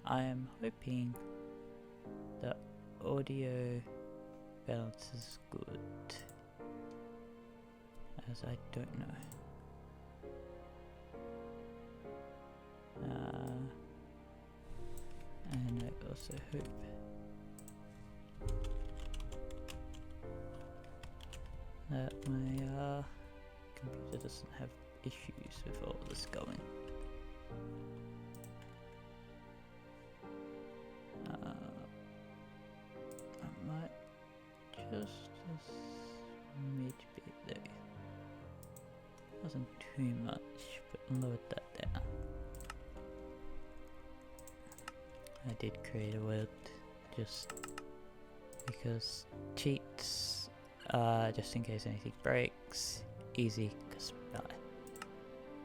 I am hoping the audio balance is good, as I don't know. And I also hope that my computer doesn't have issues with all this going. I might just a smidge bit there. Wasn't too much, but lowered that down. I did create a world just because cheats, just in case anything breaks. Easy, because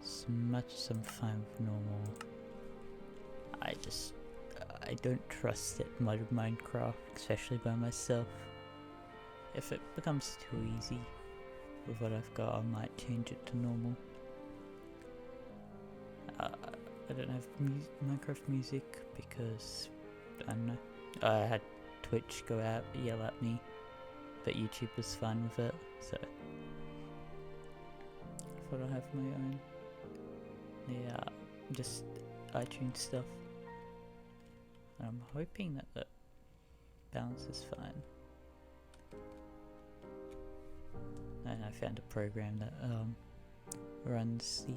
as much as I'm fine with normal, I don't trust it in Minecraft, especially by myself. If it becomes too easy with what I've got, I might change it to normal. I don't have Minecraft music because, I don't know, I had Twitch go out, yell at me, but YouTube was fine with it, so I thought I'd have my own, just iTunes stuff. And I'm hoping that the balance is fine. And I found a program that runs the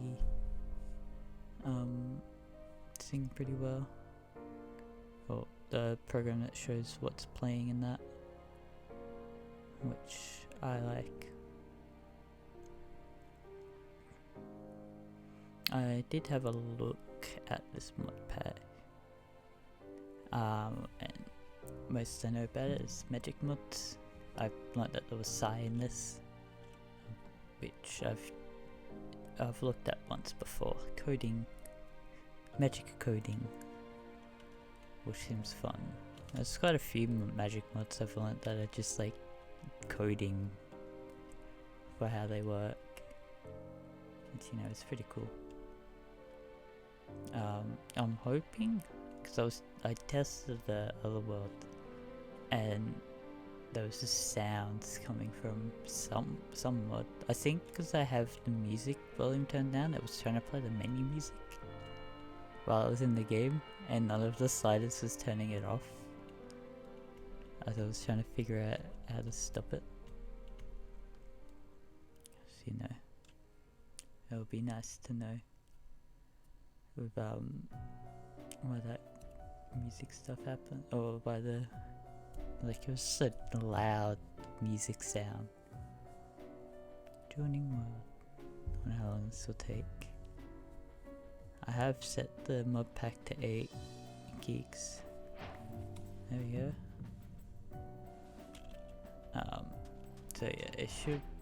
thing pretty well. Or the program that shows what's playing in that, which I like. I did have a look at this mod pack. And most I know about it is Magic mods. I've learned that there was Psy in this, which I've looked at once before. Coding, magic coding, which seems fun. There's quite a few magic mods I've learned that are just like coding for how they work. It's, you know, it's pretty cool. I'm hoping, because I tested the other world and there was just sounds coming from some mod. I think because I have the music volume turned down, it was trying to play the menu music while I was in the game, and none of the sliders was turning it off, as I was trying to figure out how to stop it. So, you know, it would be nice to know with why that music stuff happened, or by the, like, it was such a loud music sound. Joining world. I wonder how long this will take. I have set the mod pack to 8 gigs. There we go. So yeah,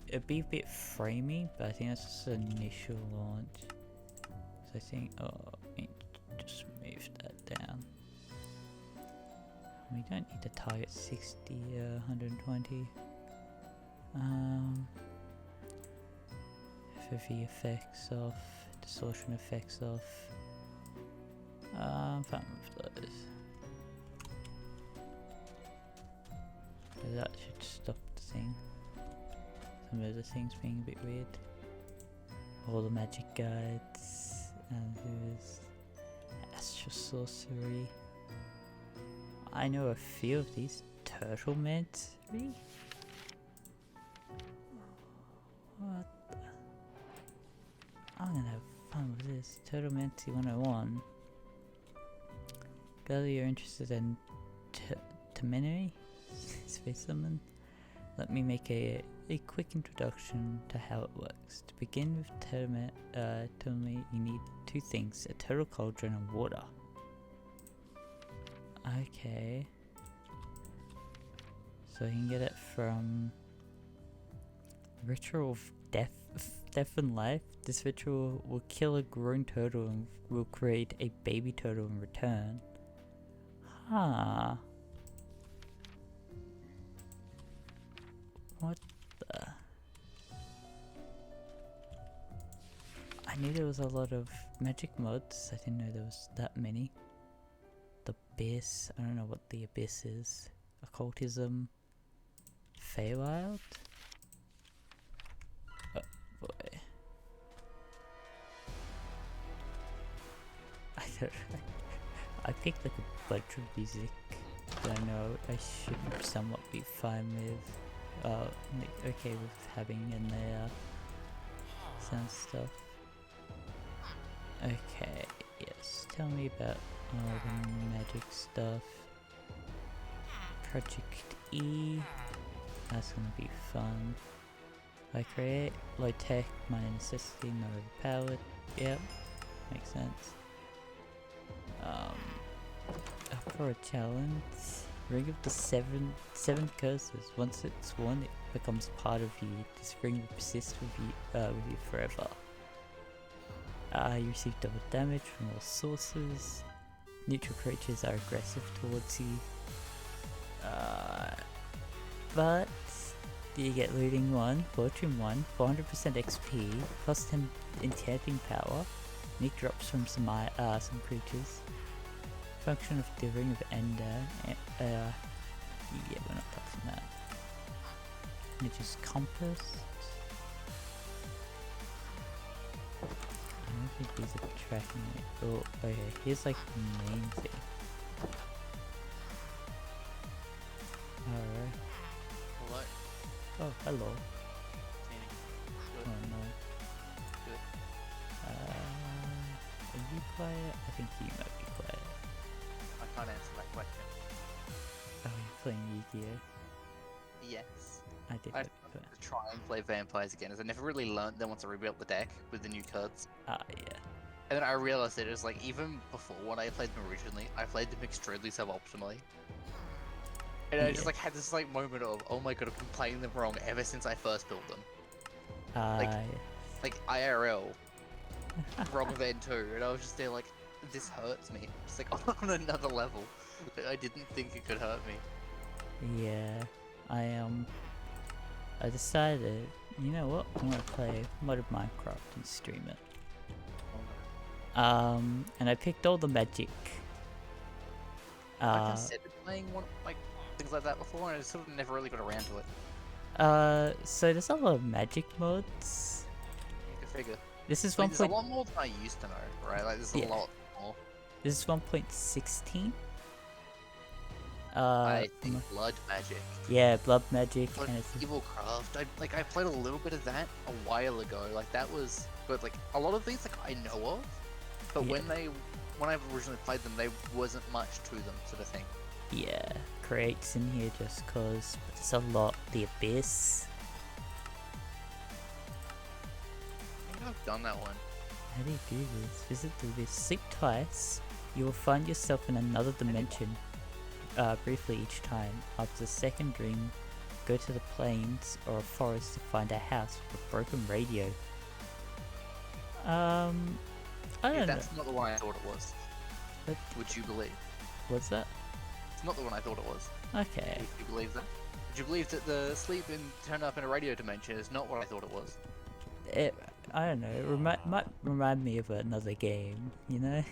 it'd be a bit framey, but I think that's just an initial launch. So I think, just move that down. We don't need to target 60, 120. FOV effects off, distortion effects off. I'm fine with those. So that should stop the thing. Some of the things being a bit weird. All the magic guides, and there's astral sorcery. I know a few of these turtle meds. Really? What the? I'm gonna have fun with this. Turtle Mancy 101. Whether you're interested in Temenoi, Space Summon, let me make a quick introduction to how it works. To begin with Temenoi, you need 2 things, a turtle cauldron and water. Okay. So you can get it from Ritual of Death and Life. This ritual will kill a grown turtle and will create a baby turtle in return. Huh. What the? I knew there was a lot of magic mods. I didn't know there was that many. the Abyss. I don't know what the Abyss is. Occultism. Feywild? Oh boy. I don't know. I picked like a bunch of music that I know I should somewhat be fine with. Okay with having in there. Sound stuff. Okay, yes. Tell me about all the magic stuff. Project E. That's gonna be fun. I create low tech, minor necessity, not overpowered. Yep, makes sense. Up for a challenge. Ring of the seven curses. Once it's won, it becomes part of you. This ring will persist with you forever. You receive double damage from all sources. Neutral creatures are aggressive towards you. But you get looting 1, fortune 1, 400% XP, plus 10 enchanting power. Nick drops from some creatures. Function of the Ring of Ender. Yeah, we're not touching that. Nature's Compass. I don't think these are tracking it. Oh, okay, here's like the main thing. Alright. Hello. Oh, hello. Good. Oh no. Good. Are you quiet? I think you might be quiet. I can't answer that question. Oh, you're playing Yu-Gi-Oh! Yes. I did I hope have you to try and play vampires again, as I never really learned them once I rebuilt the deck with the new cards. Ah, yeah. And then I realized that it was like, even before when I played them originally, I played them extremely suboptimally. And I just like had this like moment of, oh my god, I've been playing them wrong ever since I first built them. Like IRL, wrong then too, and I was just there like, this hurts me. Just like on another level. I didn't think it could hurt me. Yeah. I decided, you know what, I'm gonna play modded Minecraft and stream it. And I picked all the magic. I considered playing one like things like that before, and I sort of never really got around to it. So there's a lot of magic mods. You can figure. This is There's a lot more than I used to know, right? Like there's a lot more. This is 1.16. I think blood magic. Yeah, blood magic. Blood and it's Evil Craft. I played a little bit of that a while ago. Like that was good. Like a lot of these like I know of, but when I originally played them, there wasn't much to them, sort of thing. Yeah, creates in here just cause there's a lot. The Abyss. I think I've done that one. How do you do this? Visit the Abyss. Sleep twice. You will find yourself in another dimension. Briefly each time. After the second dream, go to the plains or a forest to find a house with a broken radio. I don't know. That's not the one I thought it was. What? Would you believe? What's that? It's not the one I thought it was. Okay. Would you believe that? Would you believe that the sleep and turn up in a radio dimension is not what I thought it was? I don't know. It might remind me of another game, you know?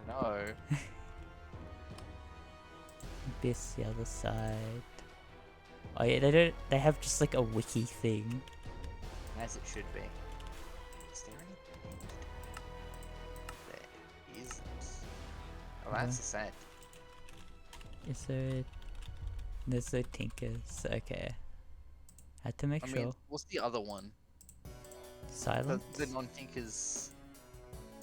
No. Abyss the other side. Oh yeah, they have just like a wiki thing. As it should be. Is there anything? There isn't. Oh, that's a sad. Is there? There's no Tinkers. Okay. Had to make sure. Mean, what's the other one? Silence? The non-Tinkers...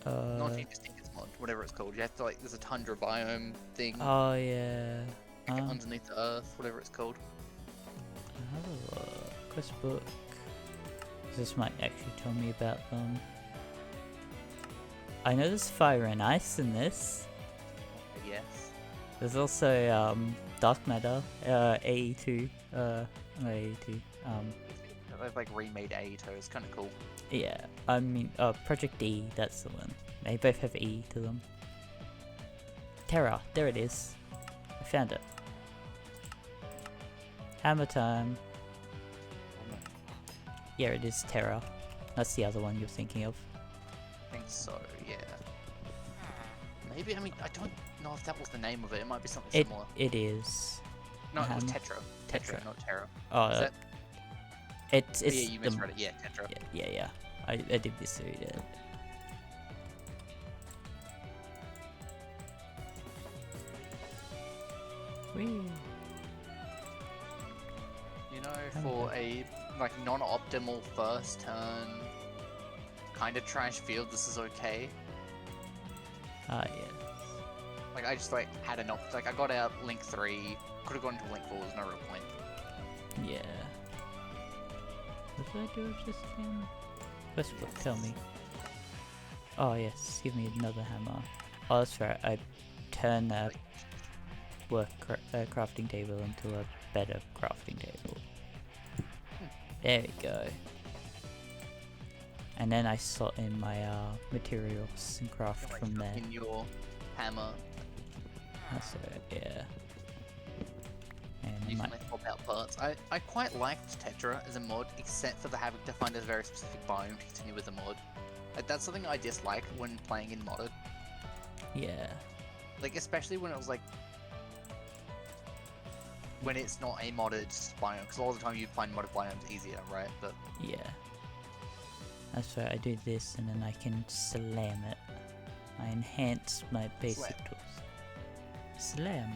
non-Tinkers Tinkers mod, whatever it's called. You have to like, there's a tundra biome thing. Oh yeah. Like, underneath the earth, whatever it's called. I'll have a look. Quest book. This might actually tell me about them. I know there's fire and ice in this. Yes. There's also dark matter, AE2, not AE2. They've like remade Aito. It's kind of cool. Yeah, I mean, Project E. That's the one. They both have E to them. Terra, there it is. I found it. Hammer time. Yeah, it is Terra. That's the other one you're thinking of. I think so. Yeah. Maybe, I mean, I don't know if that was the name of it. It might be something It similar. it is. No, it was Hammer. Tetra. Tetra. Not Terra. Oh, Is that? it's Oh, yeah, you the misread it. Yeah, Tetra. yeah. I did misread it. Whee. You know, for a like non-optimal first turn, kind of trash field, this is okay. Ah, yes. Like I just like had an like I got out Link 3, could have gone to Link 4. There's no real point. Yeah. What did I do with this again? First book, tell me. Oh yes, give me another hammer. Oh, that's right. I turn that crafting table into a better crafting table. There we go. And then I slot in my materials and craft Like, from there. in your hammer, That's it, yeah. And you my, can like swap out parts. I quite liked Tetra as a mod, except for the having to find a very specific biome to continue with the mod. Like that's something I dislike when playing in modded. yeah. Like especially when it was like when it's not a modded biome, because all the time you find modded biomes easier, right? But Yeah. That's right, I do this and then I can slam it. I enhance my basic tools. Slam.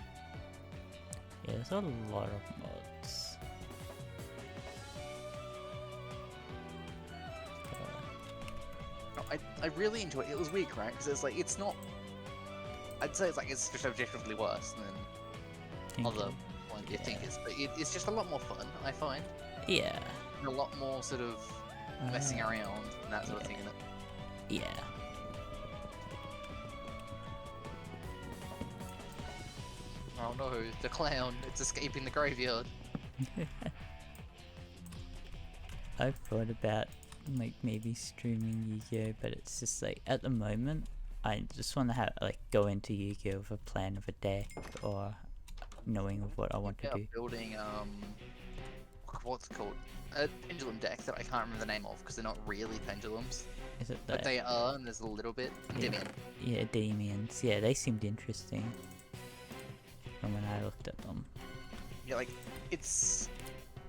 Yeah, there's a lot of mods. no, I really enjoy it. It was weak, right? Because it's like it's not. I'd say it's like it's just objectively worse than other ones you think is, but it's just a lot more fun. I find. Yeah. And a lot more sort of messing around and that sort of thing in it. Yeah. Oh no, the clown! It's escaping the graveyard. I've thought about like maybe streaming Yu-Gi-Oh, but it's just like at the moment I just want to have like go into Yu-Gi-Oh with a plan of a deck or knowing of what I want to do. Building what's it called? A pendulum deck that I can't remember the name of because they're not really pendulums, Is it but that? they are, and there's a little bit. Yeah. Demian. Yeah, Demians. Yeah, they seemed interesting from when I looked at them. Yeah, like it's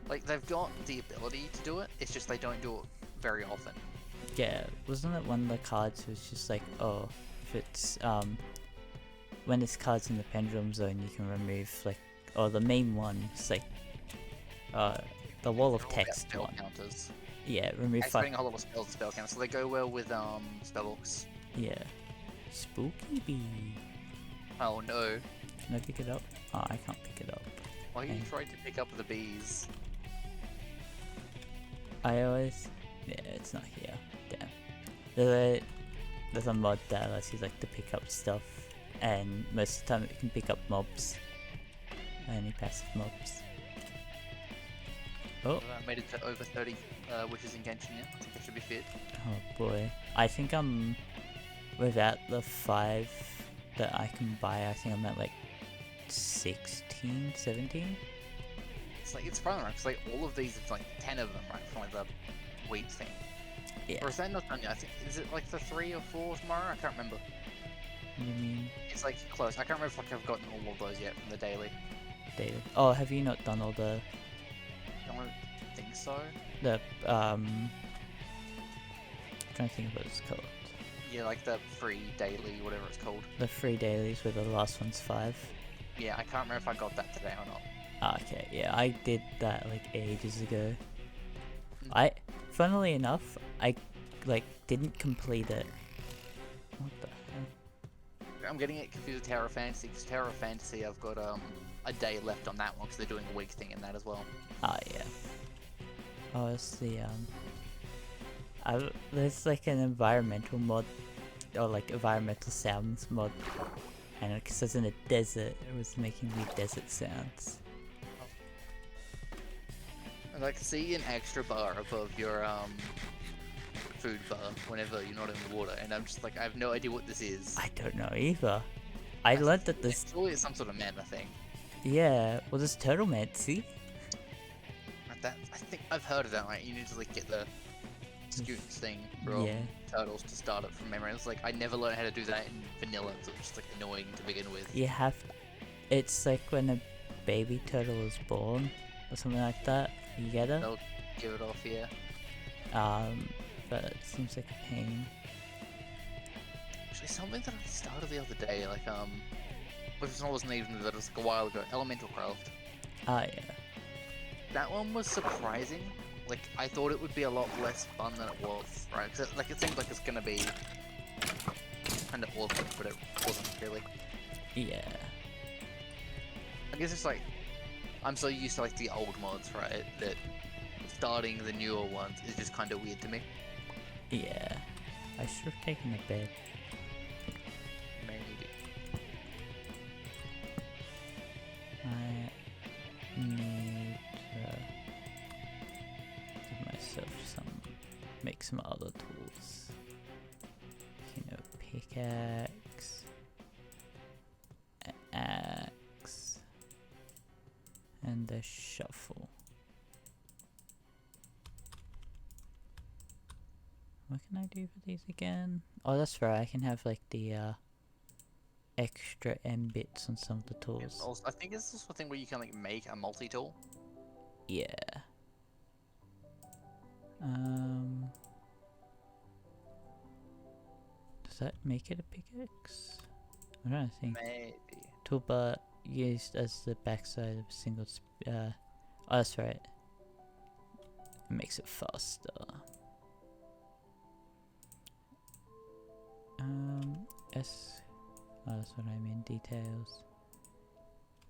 like they've got the ability to do it. It's just they don't do it very often. Yeah, wasn't it one of the cards was just like, oh, if it's when this card's in the pendulum zone, you can remove like, or the main one is like, the wall of They're all about text spell one. counters. Yeah, remove Activating a whole lot of spells and spell counters, so they go well with spellbooks. Yeah, spooky bee. Oh no! Can I pick it up? Oh, I can't pick it up. Why you Okay. tried to pick up the bees? I always, yeah, it's not here. Damn. There's a mod that allows you like to pick up stuff, and most of the time it can pick up mobs. Only passive mobs. Oh. I made it to over 30 witches in Genshin now. I think I should be fit. Oh boy. I think I'm without the 5 that I can buy, I think I'm at like 16, 17? It's like, it's fun, right? Because like all of these, it's like 10 of them, right? From like the wheat thing. Yeah. Or is that not done yet? I think, is it like the 3 or 4 tomorrow? I can't remember. What do you mean? It's like close. I can't remember if like I've gotten all of those yet from the daily. David? Oh, have you not done all the I don't think so. trying to think of what it's called. Yeah, like the free daily, whatever it's called. The 3 dailies where the last one's 5. Yeah, I can't remember if I got that today or not. Ah, okay, yeah, I did that like ages ago. Funnily enough, I like didn't complete it. What the hell? I'm getting it confused with Tower of Fantasy, because Tower of Fantasy, I've got a day left on that one, because they're doing a week thing in that as well. Ah, yeah. Oh, it's the there's like an environmental mod, or like environmental sounds mod, and because it's in a desert, it was making me desert sounds. And I can see an extra bar above your food bar whenever you're not in the water, and I'm just like, I have no idea what this is. I don't know either. I learned that this. Surely it's some sort of mana thing. Yeah, well, this turtle man, see? Like that, I think I've heard of that. Right, you need to like get the scoot thing for Yeah. turtles to start it from memory. It's like I never learned how to do that in vanilla, so it's just like annoying to begin with. You have. It's like when a baby turtle is born, or something like that. You get it. They'll give it off, yeah. But it seems like a pain. Actually, something that I started the other day, like which wasn't even that, it was like a while ago. Elemental Craft. Ah, yeah. That one was surprising. Like I thought it would be a lot less fun than it was, right? Cause it seems like it's gonna be kind of awkward, but it wasn't really. Yeah. I guess it's like I'm so used to like the old mods, right? That starting the newer ones is just kind of weird to me. Yeah. I should have taken a bed. Maybe. I need to give myself make some other tools. You know, pickaxe, axe, and the shuffle. What can I do for these again? Oh, that's right, I can have like the extra M bits on some of the tools. Also, I think it's also a thing where you can like make a multi-tool. Yeah. Does that make it a pickaxe? I don't think. Maybe. Toolbar used as the backside of a single. Oh, that's right. It makes it faster. S. Oh, that's what I mean. Details.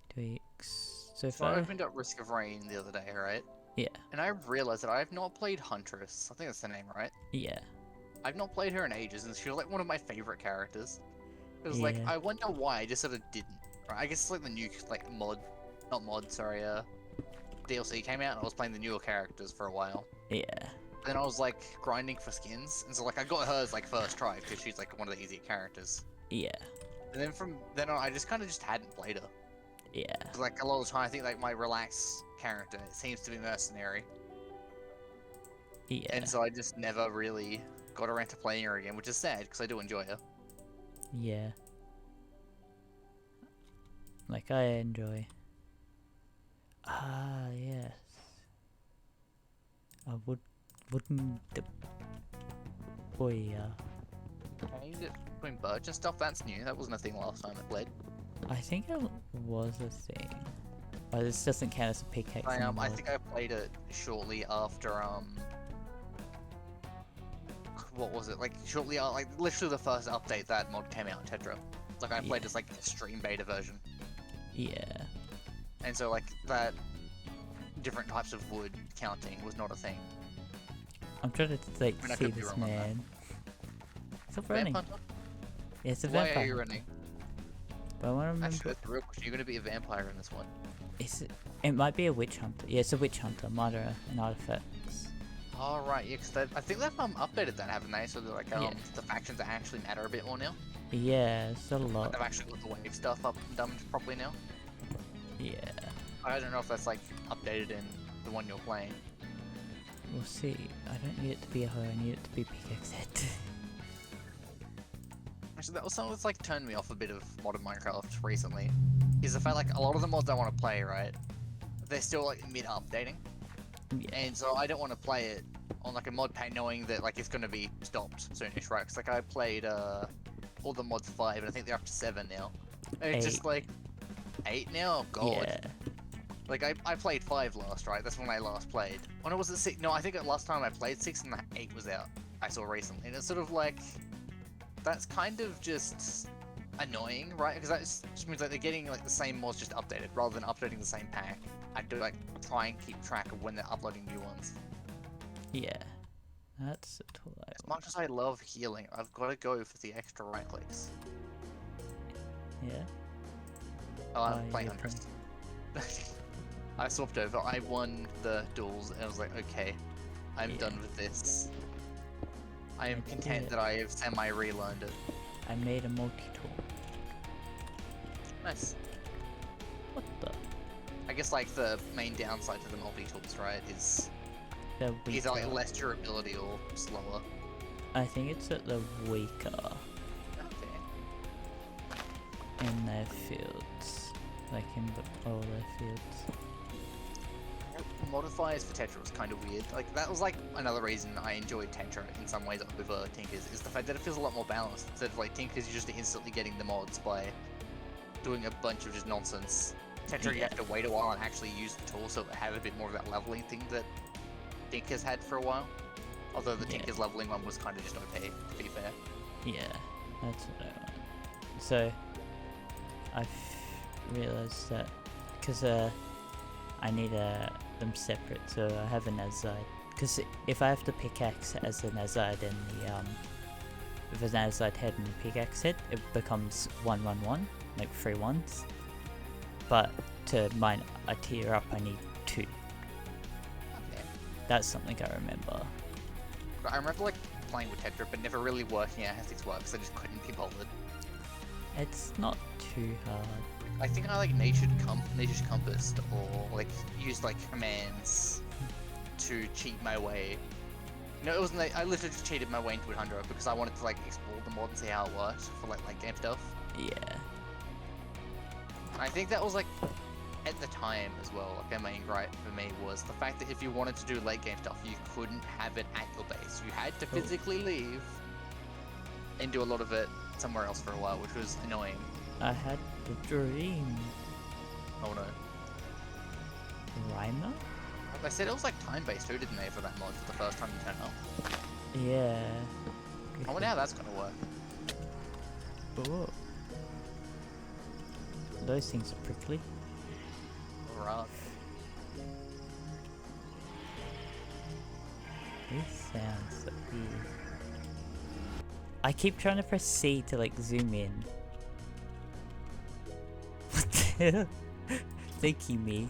Tweaks. So if So I opened up Risk of Rain the other day, right? Yeah. And I realized that I have not played Huntress. I think that's the name, right? Yeah. I've not played her in ages, and she was like one of my favorite characters. It was like, Yeah. I wonder why I just sort of didn't. Right? I guess it's like the new, like, DLC came out, and I was playing the newer characters for a while. Yeah. Then I was like grinding for skins, and so like I got hers like first try because she's like one of the easier characters. Yeah. And then from then on, I just kind of just hadn't played her. Yeah. 'Cause, like a lot of the time, I think like my relaxed character it seems to be mercenary, Yeah. and so I just never really got around to playing her again, which is sad because I do enjoy her. Yeah. Like I enjoy. Ah, yes. I wouldn't boy. Doing birch and stuff, that's new. That wasn't a thing last time I played. I think it was a thing. Oh, this doesn't count as a pickaxe I anymore. think I played it shortly after what was it? Like shortly after, like literally the first update that mod came out in Tetra. Like I played as like the stream beta version. Yeah. And so like that different types of wood counting was not a thing. I'm trying to like I mean, I see could be this wrong on that. man. Stop running. Vampire? Yeah, it's a Why vampire. are you running? But I want to remember. Actually, that's the real question. You're gonna be a vampire in this one. Is it? It might be a witch hunter. Yeah, it's a witch hunter, murderer, and artifacts. Oh right, yeah, because I think they've updated that, haven't they? So that like Yeah. the factions actually matter a bit more now. Yeah, it's a lot. They've actually got the wave stuff up and done properly now. Yeah. I don't know if that's like updated in the one you're playing. We'll see. I don't need it to be a hoe. I need it to be pickaxe head. Actually, that was something that's like turned me off a bit of modern Minecraft recently. Is the fact like a lot of the mods I want to play, right? They're still like mid-updating, Yeah. and so I don't want to play it on like a mod pack knowing that like it's gonna be stopped soonish, right? Because like I played all the mods 5, and I think they're up to 7 now. And it's just like 8 now. Oh god. Yeah. Like I played 5 last, right? That's when I last played. When it was at 6, no, I think the last time I played 6 and 8 was out. I saw recently, and it's sort of like that's kind of just annoying, right? Because that just means like they're getting like the same mods just updated rather than updating the same pack. I do like try and keep track of when they're uploading new ones. Yeah. That's a tool I As much as I love healing, I've got to go for the extra right clicks. Yeah. Oh, I'm Oh, playing you're Huntress. I swapped over. I won the duels, and I was like, okay, I'm done with this. I am I content did. that I have semi-relearned it. I made a multi-tool. Nice. What the? I guess like the main downside to the multi-tools, right, is they're weaker. Either like less durability or slower. I think it's that they're weaker Okay. in their fields, like in all their fields. Modifiers for Tetra was kind of weird. Like that was like another reason I enjoyed Tetra in some ways over Tinkers, is the fact that it feels a lot more balanced. Instead of like Tinkers, you're just instantly getting the mods by doing a bunch of just nonsense. Tetra, you have to wait a while and actually use the tool, so it had a bit more of that leveling thing that Tinkers had for a while. Although the Tinkers leveling one was kind of just OP, to be fair. Yeah, that's what I want. So, I've realised that, because I need them separate, so I have an Azide. Because if I have to pickaxe as an Azide and if an Azide head and pickaxe head, it becomes 1-1-1, like 3 ones. But to mine a tier up, I need 2. Okay. That's something I remember. I remember like playing with Tetra, but never really working out how things work, because I just couldn't be bothered. It's not too hard. I think I like Nature's Compass, or like used like commands to cheat my way. No, it wasn't like, I literally just cheated my way into 100 because I wanted to like explore the mod and see how it worked for like late game stuff. Yeah. I think that was like, at the time as well, like a main gripe for me was the fact that if you wanted to do late game stuff, you couldn't have it at your base. You had to physically leave and do a lot of it somewhere else for a while, which was annoying. I had the dream. Oh no. Rhymer? They said it was like time-based too, didn't they, for that mod for the first time you turned up? Yeah. I wonder how that's gonna work. Oh. Those things are prickly. Right. These sounds so weird. I keep trying to press C to like zoom in. What the hell? Thank you, me.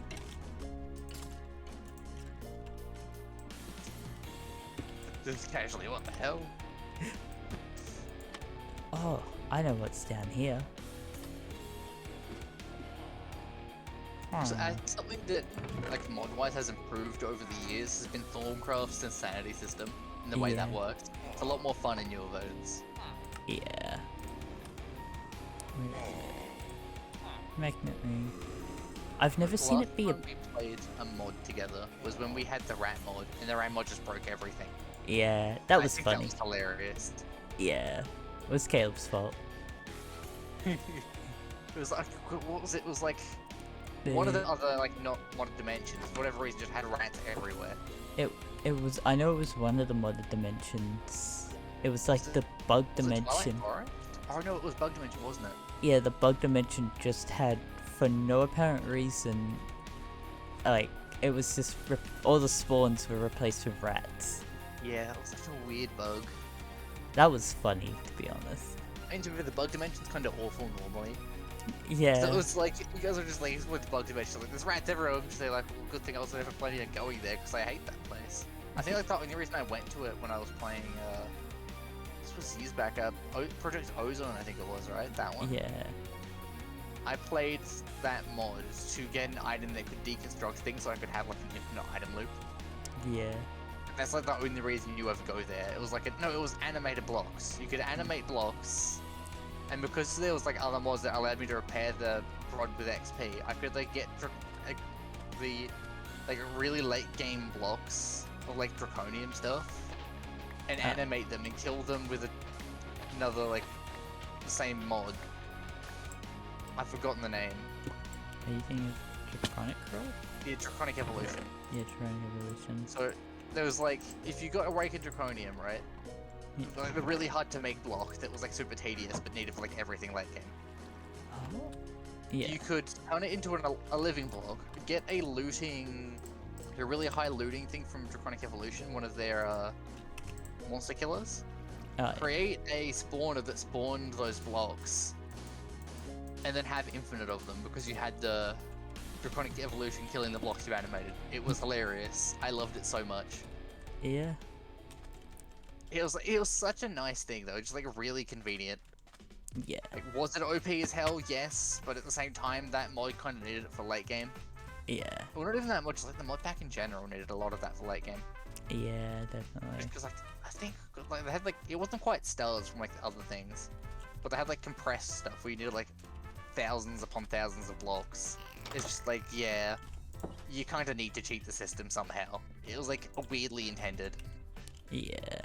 Just casually, what the hell? Oh, I know what's down here. So, something that, like, mod-wise has improved over the years has been Thorncraft's Insanity system, and the way that works. It's a lot more fun in newer versions. Yeah. Magnet ring. I've never seen it be a... Last time we played a mod together was when we had the rat mod, and the rat mod just broke everything. Yeah, that was funny. That was hilarious. Yeah. It was Caleb's fault. It was like, what was it? It was like... one of the other, like, not modded dimensions, for whatever reason, just had rats everywhere. It was, I know it was one of the modded dimensions. It was like the bug dimension. Oh no, it was bug dimension, wasn't it? Yeah, the bug dimension just had, for no apparent reason, like, it was just, all the spawns were replaced with rats. Yeah, that was such a weird bug. That was funny, to be honest. And the bug dimension's kind of awful normally. Yeah. So it was like, you guys are just like, with the bug dimension, like, there's rats everywhere. I'm just like, well, good thing I was never planning on going there, because I hate that place. I think like the only reason I went to it when I was playing, this was years back, Project Ozone, I think it was, right? That one? Yeah. I played that mod to get an item that could deconstruct things so I could have like an infinite item loop. Yeah. That's like the only reason you ever go there. It was like, it was animated blocks. You could animate blocks. And because there was like other mods that allowed me to repair the rod with XP, I could like get the really late game blocks or like draconium stuff and animate them and kill them with another like the same mod. I've forgotten the name. Are you thinking of Draconic Rod? Yeah, Draconic Evolution. Yeah, Draconic Evolution. So there was like, if you got Awakened Draconium, right? Like the really hard to make block that was like super tedious but needed for like everything late game. Oh. Yeah. You could turn it into a living block, get a really high looting thing from Draconic Evolution, one of their monster killers. Create a spawner that spawned those blocks, and then have infinite of them because you had the Draconic Evolution killing the blocks you animated. It was hilarious. I loved it so much. Yeah. It was such a nice thing though, just like really convenient. Yeah. Like, was it OP as hell? Yes, but at the same time, that mod kind of needed it for late game. Yeah. Well, not even that much. Like the mod pack in general needed a lot of that for late game. Yeah, definitely. Because like I think like they had like it wasn't quite stellars from like the other things, but they had like compressed stuff where you needed like thousands upon thousands of blocks. It's just like yeah, you kind of need to cheat the system somehow. It was like weirdly intended. Yeah.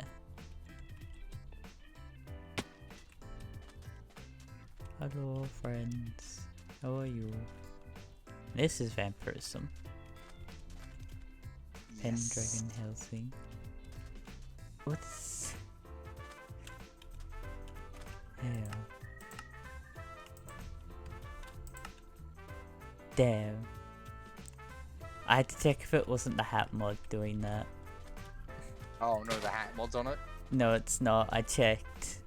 Hello, friends. How are you? This is vampirism. Pendragon Helsing. What's... Yeah. Damn. I had to check if it wasn't the hat mod doing that. Oh no, the hat mod's on it. No, it's not. I checked.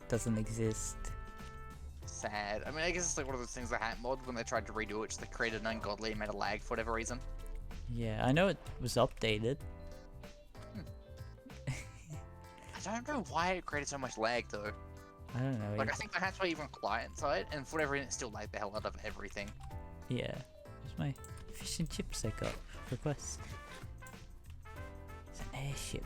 Doesn't exist. Sad. I mean, I guess it's like one of those things. The hat mod, when they tried to redo it, just they created an ungodly amount of lag for whatever reason. Yeah, I know it was updated. I don't know why it created so much lag though. I don't know. Like I think the hats were even client side, and for whatever reason, it still lagged the hell out of everything. Yeah. Where's my fish and chips I got? Request. It's an airship.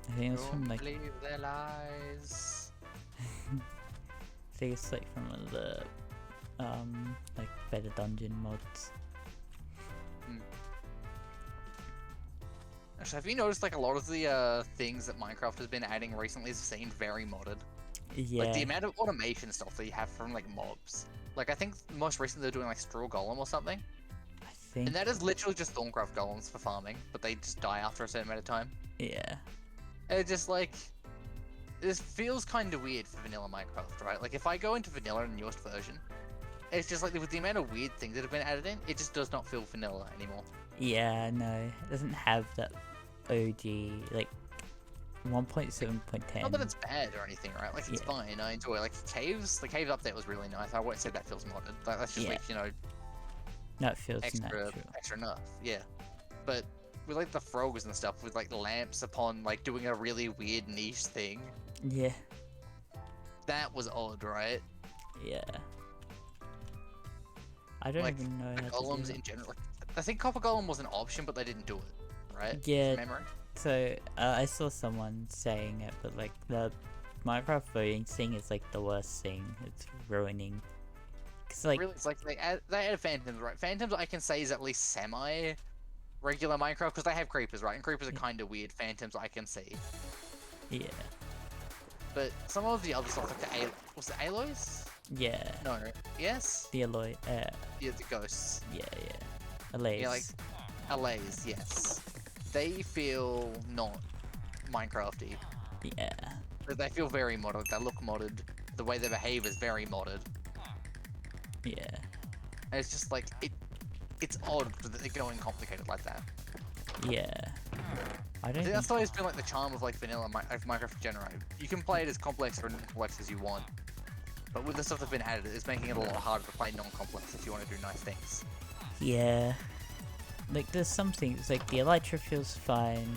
I think it's from like... Don't believe their lies. I think it's like from one of the like better dungeon mods. Actually, have you noticed like a lot of the things that Minecraft has been adding recently seemed very modded? Yeah. Like the amount of automation stuff that you have from like mobs. Like I think most recently they're doing like straw golem or something. I think. And that is literally just Thorncraft golems for farming, but they just die after a certain amount of time. Yeah. And it's just like this feels kind of weird for vanilla Minecraft, right? Like if I go into vanilla in the newest version, it's just like with the amount of weird things that have been added in, it just does not feel vanilla anymore. Yeah, no, it doesn't have that OG like 1.7.10. Not that it's bad or anything, right? Like it's fine. I enjoy like caves. The cave update was really nice. I won't say that feels modded. Like that's just like no, it feels extra enough. Yeah, but with like the frogs and stuff, with like lamps upon like doing a really weird niche thing. Yeah. That was odd, right? Yeah. I don't like, even know the how golems to do in general. Like, I think copper golem was an option, but they didn't do it, right? Yeah. From memory. So I saw someone saying it, but like the Minecraft voting thing is like the worst thing. It's ruining. Cause like really, it's like they added phantoms, right? Phantoms I can say is at least semi regular Minecraft because they have creepers, right? And creepers are kind of weird. Phantoms I can see. Yeah. But some of the other stuff, like the was it Aloys? Yeah. No. Yes. The Aloy. Yeah, the ghosts. Yeah. Alays. Yeah, like Alays. Yes. They feel not Minecrafty. Yeah. But they feel very modded. They look modded. The way they behave is very modded. Yeah. And it's just like it's odd that they're going complicated like that. Yeah. I don't. That's always been like the charm of like vanilla Minecraft generated. You can play it as complex or non-complex as you want, but with the stuff that's been added, it's making it a lot harder to play non-complex if you want to do nice things. Yeah. Like there's some things like the Elytra feels fine.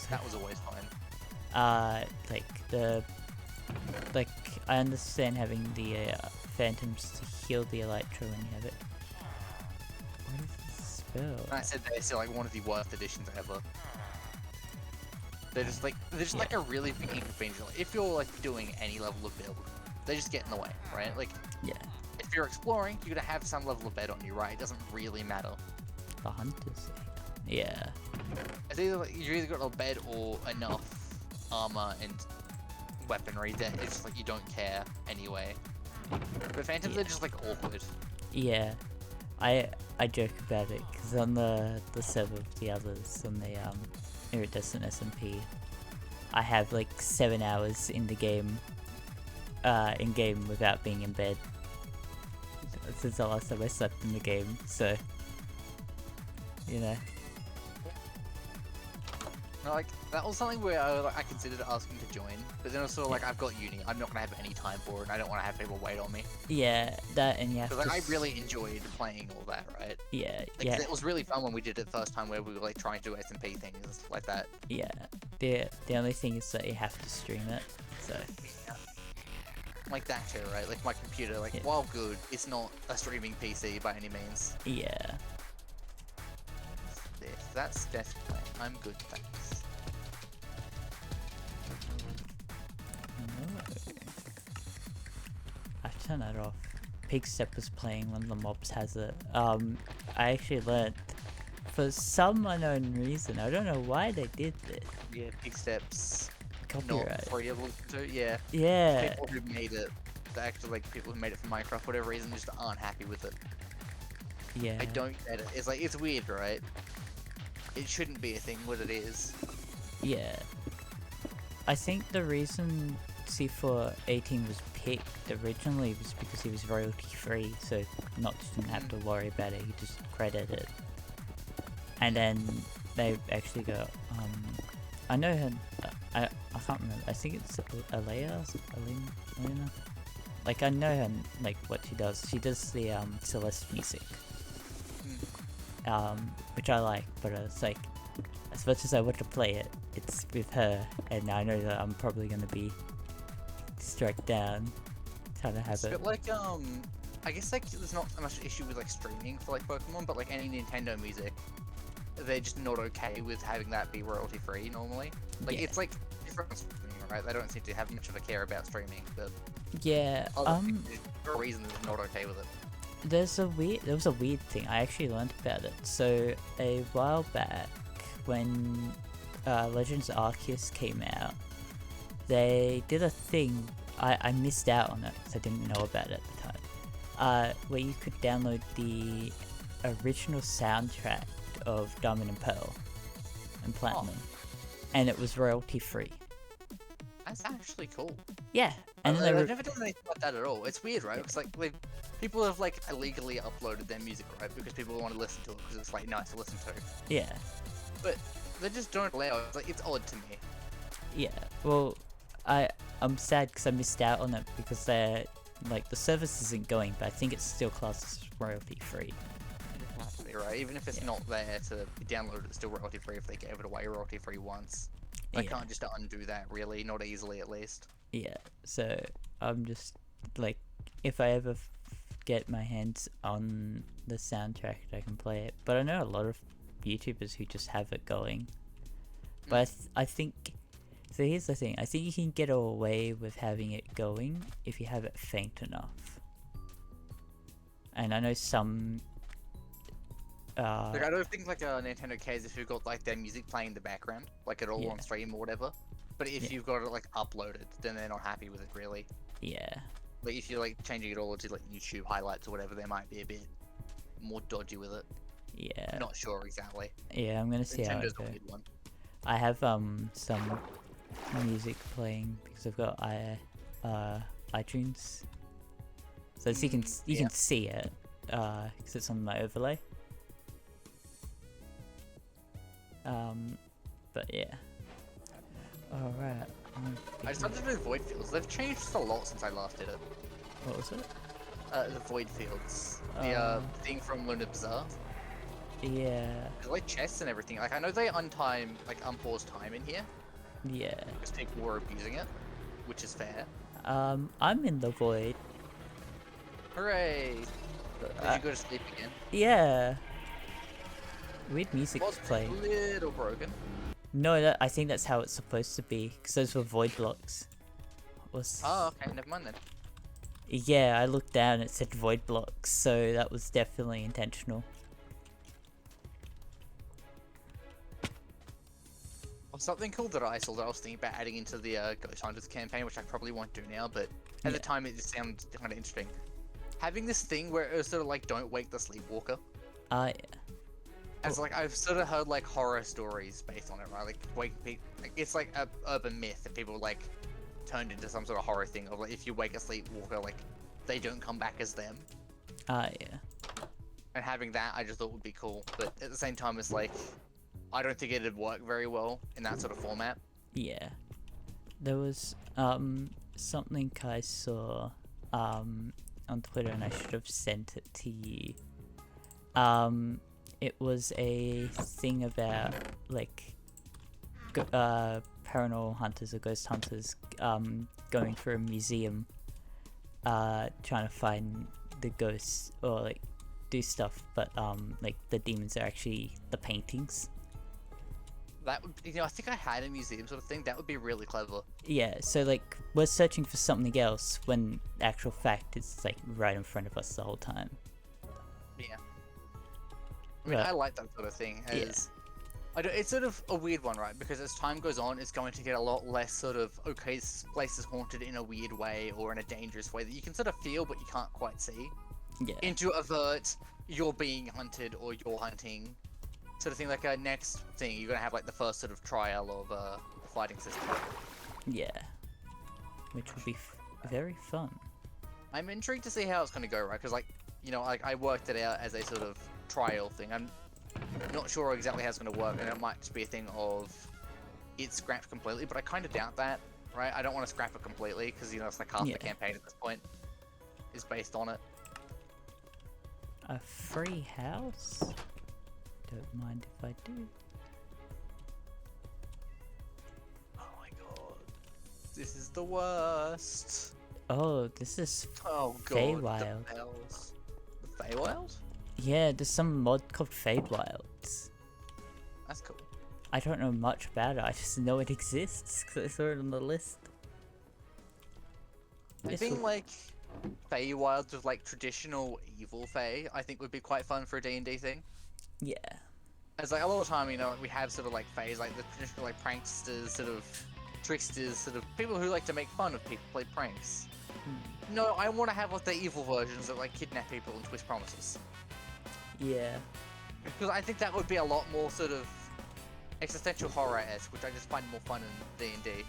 That was always fine. Like I understand having the phantoms to heal the Elytra when you have it. What is this spell? And I said they're still like one of the worst additions ever. They're just like like a really big inconvenience. Like, if you're like doing any level of build, they just get in the way, right? Like if you're exploring, you're gonna have some level of bed on you, right? It doesn't really matter. The hunters. Yeah. It's either like you either got a bed or enough armor and weaponry that it's just like you don't care anyway. But phantoms are just like awkward. Yeah. I joke about it because on the server of the others on the iridescent SMP, I have like 7 hours in the game, without being in bed. Since the last time I slept in the game, so you know. No, like that was something where I considered asking to join, but then also like I've got uni, I'm not gonna have any time for it, and I don't want to have people wait on me. Yeah, that and yeah. Because like I really enjoyed playing all that, right? Yeah, like, it was really fun when we did it the first time where we were like trying to do SMP things and stuff like that. Yeah, the only thing is that you have to stream it, so. Yeah. Like that too, right? Like my computer, like while good, it's not a streaming PC by any means. Yeah. That's definitely. I'm good, thanks. No. I turned that off. Pig Step was playing when the mobs has it. I actually learned for some unknown reason. I don't know why they did this. Yeah, Big Steps. Copyright. Not free of listen to. Yeah. Yeah. People who made it, actually like people who made it for Minecraft, for whatever reason, just aren't happy with it. Yeah. I don't get it. It's like it's weird, right? It shouldn't be a thing, but it is. Yeah. I think the reason C418 was picked originally was because he was royalty free, so Notch didn't have to worry about it, he just credited it. And then they actually got, I know her, I can't remember, I think it's Alea? Elena? Like, I know her, like, what she does. She does the, Celeste music. Which I like, but it's like, as much as I want to play it, it's with her, and I know that I'm probably gonna be struck down trying to have It's a it. bit like I guess like there's not much issue with like streaming for like Pokemon, but like any Nintendo music, they're just not okay with having that be royalty free normally. Like Yeah. It's like different from streaming, right? They don't seem to have much of a care about streaming, but Yeah, for a reason they're not okay with it. there was a weird thing. I actually learned about it. So a while back, when Legends Arceus came out, they did a thing. I missed out on it because I didn't know about it at the time. Where you could download the original soundtrack of Diamond and Pearl and Platinum, and it was royalty free. That's actually cool. Yeah, and then I've never done anything like that at all. It's weird, right? Because like people have like illegally uploaded their music, right? Because people want to listen to it because it's like nice to listen to. yeah. But they just don't allow it. It's like it's odd to me. Yeah, well, I'm sad because I missed out on it because they're like the service isn't going, but I think it's still classed as royalty free. Right? Even if it's Yeah. not there to be downloaded, it's still royalty free if they gave it away royalty free once. They Yeah. can't just undo that, really, not easily at least. Yeah, so I'm just like, if I ever get my hands on the soundtrack, I can play it. But I know a lot of YouTubers who just have it going. But I think. So here's the thing, I think you can get away with having it going if you have it faint enough. And I know some... Like I don't think like Nintendo cares if you've got like their music playing in the background, like it all Yeah. on stream or whatever. But if Yeah. you've got it like uploaded, then they're not happy with it really. Yeah. Like if you're like changing it all to like YouTube highlights or whatever, they might be a bit more dodgy with it. Yeah. Not sure exactly. Yeah, I'm gonna see how Nintendo's it a goes. weird one. I have some music playing because I've got iTunes, so as you can yeah. see it because it's on my overlay. But yeah. All right. I just wanted to do Void Fields. They've changed a lot since I last did it. What was it? The Void Fields. The thing from Lunar Bazaar. Yeah. There's like chests and everything. Like I know they unpause time in here Yeah. because people were abusing it, which is fair. I'm in the void. Hooray! Did you go to sleep again? Yeah. Weird music Was playing. a little broken. No, I think that's how it's supposed to be, because those were void blocks. Oh, okay, never mind then. Yeah, I looked down and it said void blocks, so that was definitely intentional. Well, something cool that I saw that I was thinking about adding into the Ghost Hunters campaign, which I probably won't do now, but at the Yeah. time it just sounded kind of interesting. Having this thing where it was sort of like, don't wake the sleepwalker. Yeah. As like I've sort of heard like horror stories based on it, right? Like it's like a urban myth that people like turned into some sort of horror thing of like if you wake a sleepwalker, like they don't come back as them. Yeah. And having that, I just thought would be cool. But at the same time, it's like I don't think it'd work very well in that sort of format. Yeah. There was something I saw on Twitter, and I should have sent it to you. It was a thing about like paranormal hunters or ghost hunters going through a museum trying to find the ghosts or like do stuff, but like the demons are actually the paintings. That would, I think I had a museum sort of thing. That would be really clever. Yeah, so like we're searching for something else when actual fact it's like right in front of us the whole time. Yeah. I mean, Right. I like that sort of thing. Yeah. It's sort of a weird one, right? Because as time goes on, it's going to get a lot less sort of, okay, this place is haunted in a weird way or in a dangerous way that you can sort of feel but you can't quite see. Yeah. Into avert you're being hunted or you're hunting. Sort of thing, like a next thing, you're going to have like the first sort of trial of the fighting system. Yeah. Which would be very fun. I'm intrigued to see how it's going to go, right? Because like, I worked it out as a sort of trial thing. I'm not sure exactly how it's going to work, and it might just be a thing of it's scrapped completely, but I kind of doubt that, right? I don't want to scrap it completely because it's like half the campaign at this point is based on it. A free house? Don't mind if I do. Oh my god, this is the worst. Oh, this is Oh god, Feywild. The Feywild? Yeah, there's some mod called Feywild. That's cool. I don't know much about it, I just know it exists because I saw it on the list. I think like Feywilds with like traditional evil Fey, I think would be quite fun for a D&D thing. Yeah. As like a lot of time, we have sort of like Feys, like the traditional like pranksters, sort of tricksters, sort of people who like to make fun of people, play pranks. No, I want to have like the evil versions that like kidnap people and twist promises. Yeah. Because I think that would be a lot more sort of existential horror-esque, which I just find more fun in D&D.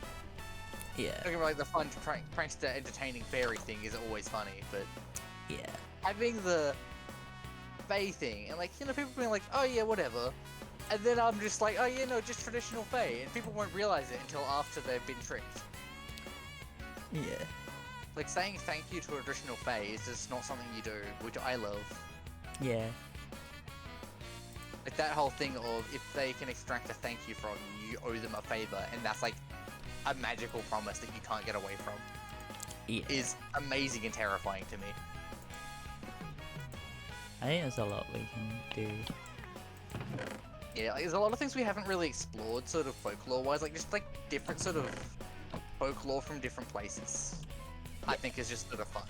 Yeah. Looking like the fun prankster entertaining fairy thing is always funny, but Yeah. having the Fae thing and like people being like, oh yeah, whatever, and then I'm just like, oh yeah, no, just traditional Fae, and people won't realize it until after they've been tricked. Yeah. Like saying thank you to a traditional Fae is just not something you do, which I love. Yeah. Like that whole thing of if they can extract a thank you from you, you owe them a favor, and that's like a magical promise that you can't get away from. Yeah. Is amazing and terrifying to me. I think there's a lot we can do. Yeah, like, there's a lot of things we haven't really explored, sort of folklore-wise, like just like different sort of folklore from different places. I think is just sort of fun.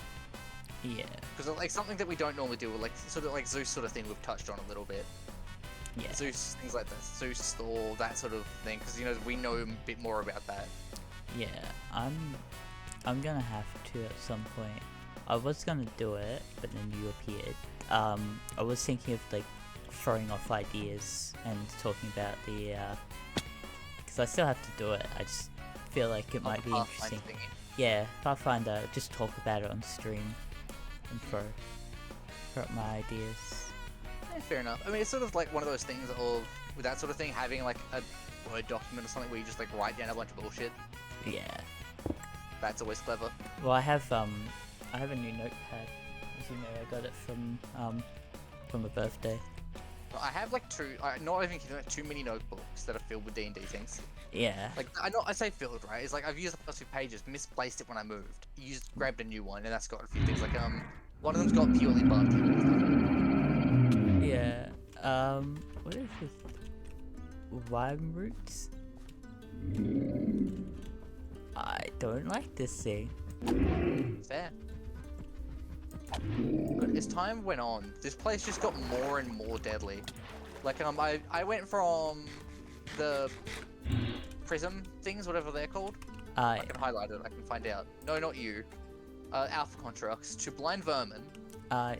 Yeah. Because like something that we don't normally do, like sort of like Zeus sort of thing we've touched on a little bit. Yeah. Zeus, things like that, Zeus, Thor, that sort of thing, because we know a bit more about that. Yeah. I'm gonna have to at some point. I was gonna do it, but then you appeared. I was thinking of like throwing off ideas and talking about the because I still have to do it. I just feel like it might be interesting. Yeah, Pathfinder, just talk about it on stream and throw up my ideas. Yeah, fair enough. I mean, it's sort of like one of those things of, with that sort of thing, having like a Word document or something where you just like write down a bunch of bullshit. Yeah. That's always clever. Well, I have a new notepad. As you know, I got it from a birthday. I have like not even kidding, like too many notebooks that are filled with D&D things. Yeah. Like, I say filled, right? It's like I've used the first few pages, misplaced it when I moved, grabbed a new one, and that's got a few things. Like, one of them's got purely bug. Yeah. What is this? Worm roots? I don't like this thing. Fair. But as time went on, this place just got more and more deadly. Like, I went from the prism things, whatever they're called. I can highlight it, I can find out. No, not you. Alpha constructs to blind vermin,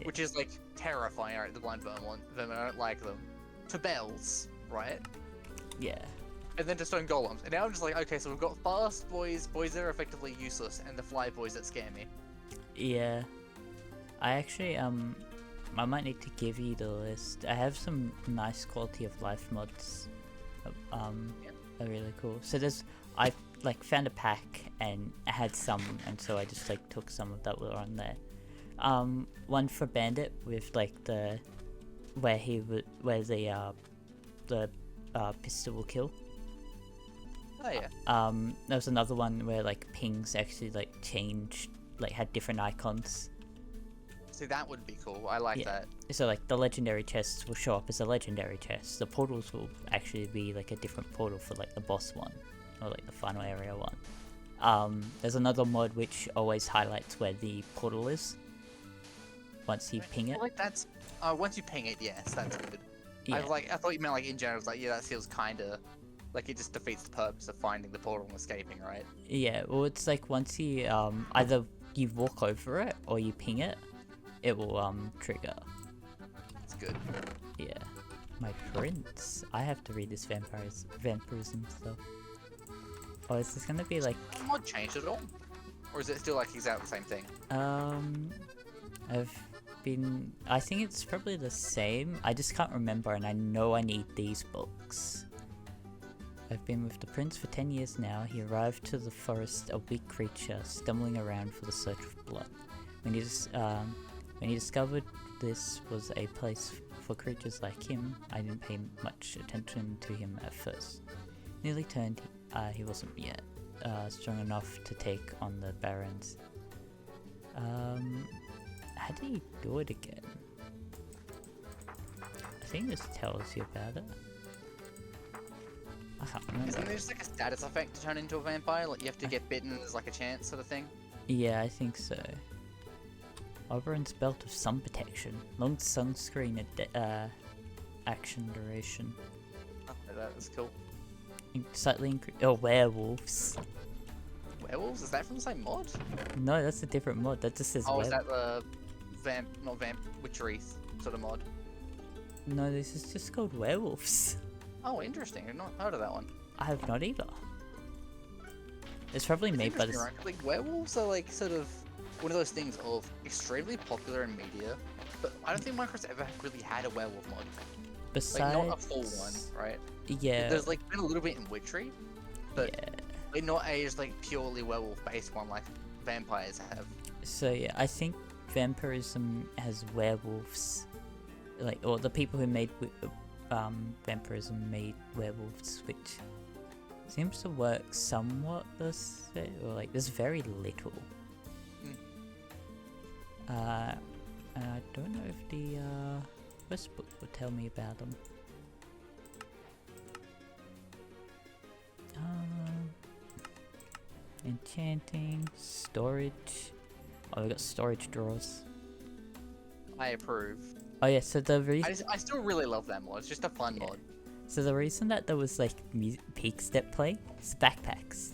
which is like terrifying. Alright, the blind vermin, I don't like them. To bells, right? Yeah. And then to stone golems. And now I'm just like, okay, so we've got fast boys that are effectively useless, and the fly boys that scare me. Yeah. I actually, I might need to give you the list. I have some nice quality of life mods. Are really cool. So I like found a pack and I had some, and so I just like took some of that were on there. One for Bandit with like where the pistol will kill. Oh yeah. There was another one where like pings actually like changed, like had different icons. See, that would be cool. I like Yeah. that. So like the legendary chests will show up as a legendary chest. The portals will actually be like a different portal for like the boss one, or like the final area one. There's another mod which always highlights where the portal is once you ping it. Like that's once you ping it, yes, that's good. Yeah. I thought you meant like in general. It's like, yeah, that feels kind of like it just defeats the purpose of finding the portal and escaping, right? Yeah. Well, it's like once you either you walk over it or you ping it, it will trigger. It's good. Yeah. My prince. I have to read this vampirism stuff. Oh, is this gonna be like? Has the mod changed at all, or is it still like exactly the same thing? I think it's probably the same. I just can't remember, and I know I need these books. I've been with the prince for 10 years now. He arrived to the forest, a weak creature, stumbling around for the search of blood. When he discovered this was a place for creatures like him, I didn't pay much attention to him at first. Nearly turned, he wasn't yet strong enough to take on the barons. How do you do it again? I think this tells you about it. I can't remember. Isn't there just like a status effect to turn into a vampire? Like you have to get bitten as like a chance sort of thing? Yeah, I think so. Oberon's belt of sun protection. Long sunscreen action duration. Oh, that's cool. Slightly increased. Oh, werewolves. Werewolves? Is that from the same mod? No, that's a different mod. That just says Oh, is that the not vamp, witchery sort of mod? No, this is just called werewolves. Oh, interesting. I've not heard of that one. I have not either. It's probably made by this. Right? Like werewolves are like sort of one of those things of extremely popular in media, but I don't think Minecraft's ever really had a werewolf mod. Besides, like not a full one, right? Yeah. There's like been a little bit in witchery, but yeah. like not a just like purely werewolf based one like vampires have. So yeah, I think vampirism has werewolves, like, or the people who made vampirism made werewolves, which seems to work somewhat the same, or like there's very little. And I don't know if the quest book will tell me about them. Enchanting, storage. Oh, we got storage drawers. I approve. Oh yeah, so the reason I still really love that mod. It's just a fun mod. So the reason that there was like peak step play is backpacks.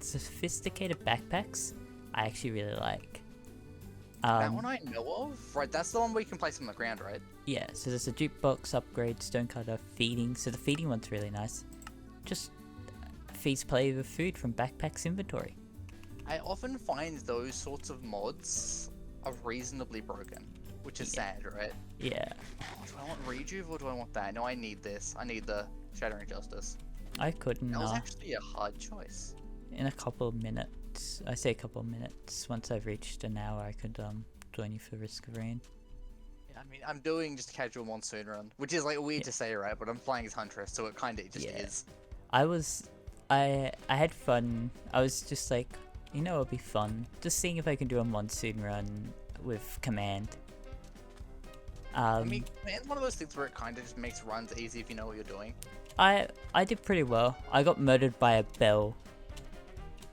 Sophisticated backpacks, I actually really like. That one I know of, right? That's the one where you can place them on the ground, right? Yeah. So there's a jukebox upgrade, stonecutter, feeding. So the feeding one's really nice. Just feeds player with food from backpack's inventory. I often find those sorts of mods are reasonably broken, which is sad, right? Yeah. Oh, do I want Rejuve or do I want that? No, I need this. I need the Shattering Justice. I couldn't. That was actually a hard choice. In a couple of minutes, I say a couple of minutes. Once I've reached an hour, I could join you for Risk of Rain. Yeah, I mean, I'm doing just a casual monsoon run, which is like weird to say, right? But I'm playing as Huntress, so it kind of just is. I had fun. I was just like, you know, it'll be fun. Just seeing if I can do a monsoon run with command. I mean, it's one of those things where it kind of just makes runs easy if you know what you're doing. I did pretty well. I got murdered by a bell.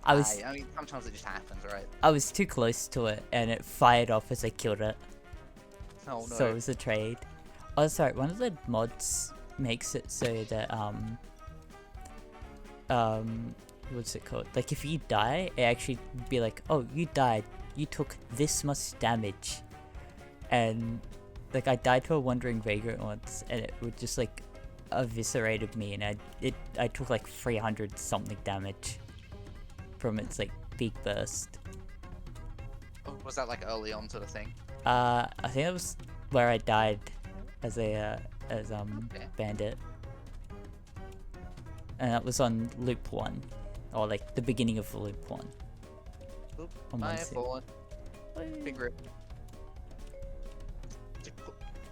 I mean, sometimes it just happens, right? I was too close to it, and it fired off as I killed it. Oh no. So it was a trade. Oh, sorry. One of the mods makes it so that what's it called? Like if you die, it actually be like, oh, you died. You took this much damage, and like I died to a wandering vagrant once, and it would just like eviscerated me, and I took like 300 something damage from its like big burst. Oh, was that like early on sort of thing? I think it was where I died as a bandit, and that was on loop 1, or like the beginning of loop 1. Oop, On I one have sec. fallen. Big rip.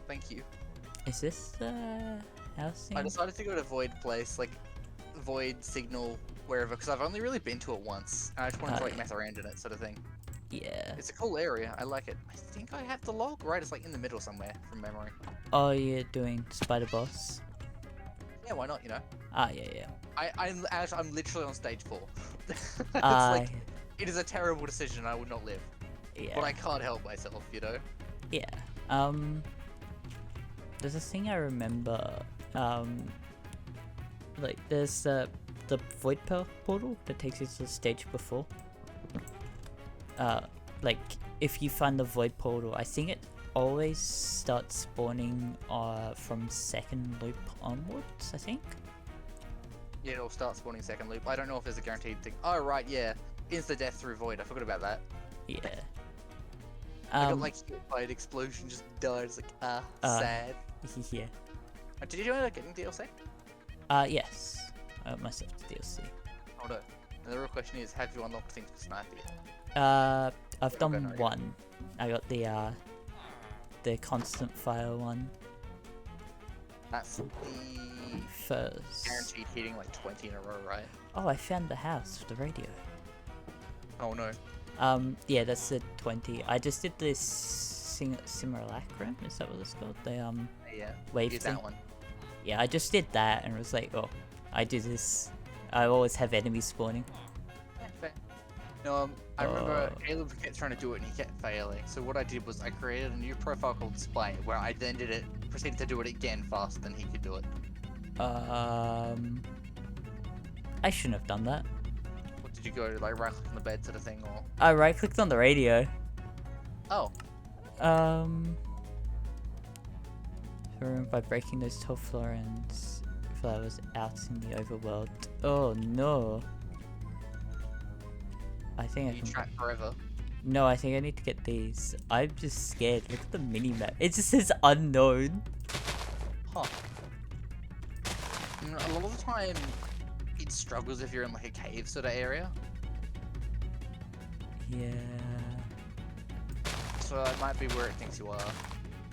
Thank you. Is this the housing? I decided to go to Void Place, like Void Signal wherever, because I've only really been to it once, and I just wanted to like yeah. mess around in it, sort of thing. Yeah. It's a cool area. I like it. I think I have the log, right? It's like in the middle somewhere from memory. Oh, you're doing Spider Boss? Yeah, why not? You know. Ah, yeah, yeah. I'm literally on stage 4. It's Ah, like it is a terrible decision. I would not live, yeah. but I can't help myself. You know. Yeah. There's a thing I remember. Like there's the void portal that takes you to the stage before. Like if you find the void portal, I think it always starts spawning from second loop onwards, I think. Yeah, it'll start spawning second loop. I don't know if there's a guaranteed thing. Oh right, yeah, insta death through void. I forgot about that. Yeah. I got like hit by an explosion, just died. It's like sad. Yeah. Did you end up getting DLC? Yes. I got myself the DLC. Oh no. And the real question is, have you unlocked things for sniper yet? I've done one. I got the constant fire one. That's the first. Guaranteed hitting like 20 in a row, right? Oh, I found the house with the radio. Oh no. Yeah, that's the 20. I just did this simulacrum. Is that what it's called? The yeah. wave Use thing. that one. Yeah, I just did that and it was like, oh, I do this. I always have enemies spawning. Yeah, fair. No, I remember Caleb kept trying to do it and he kept failing. So what I did was I created a new profile called Spy, where I then proceeded to do it again faster than he could do it. I shouldn't have done that. What did you go to, like right click on the bed sort of thing, or? I right clicked on the radio. Oh. By breaking those 12 flowers out in the overworld. Oh no. I think I can track forever. No, I think I need to get these. I'm just scared. Look at the mini map. It just says unknown. Huh. A lot of the time, it struggles if you're in like a cave sort of area. Yeah. So that might be where it thinks you are.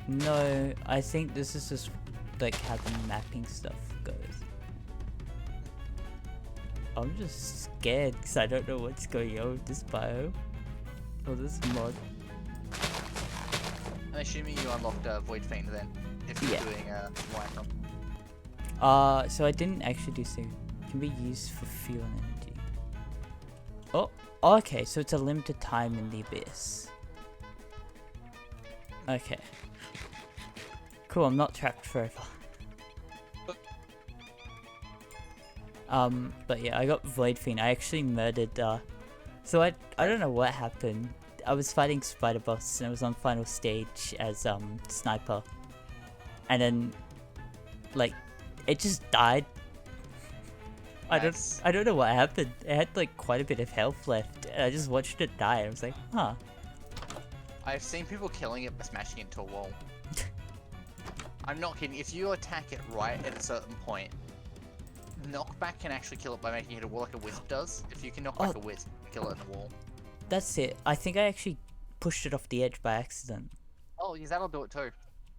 No, I think this is just like how the mapping stuff goes. I'm just scared because I don't know what's going on with this bio. Or this mod. I'm assuming you unlocked Void Fiend then, if you're doing wipe. So I didn't actually do so. Can be used for fuel and energy. Oh, okay, so it's a limited time in the abyss. Okay. Cool, I'm not trapped forever. But yeah, I got Void Fiend. I actually murdered, so I don't know what happened. I was fighting Spider Boss and I was on final stage as, Sniper. And then, like, it just died. Nice. I don't know what happened. It had, like, quite a bit of health left. And I just watched it die. I was like, huh. I've seen people killing it by smashing it into a wall. I'm not kidding. If you attack it right at a certain point, knockback can actually kill it by making it hit a wall like a wisp does. If you can knock back a wisp, kill it in a wall. That's it. I think I actually pushed it off the edge by accident. Oh, yeah, that'll do it too.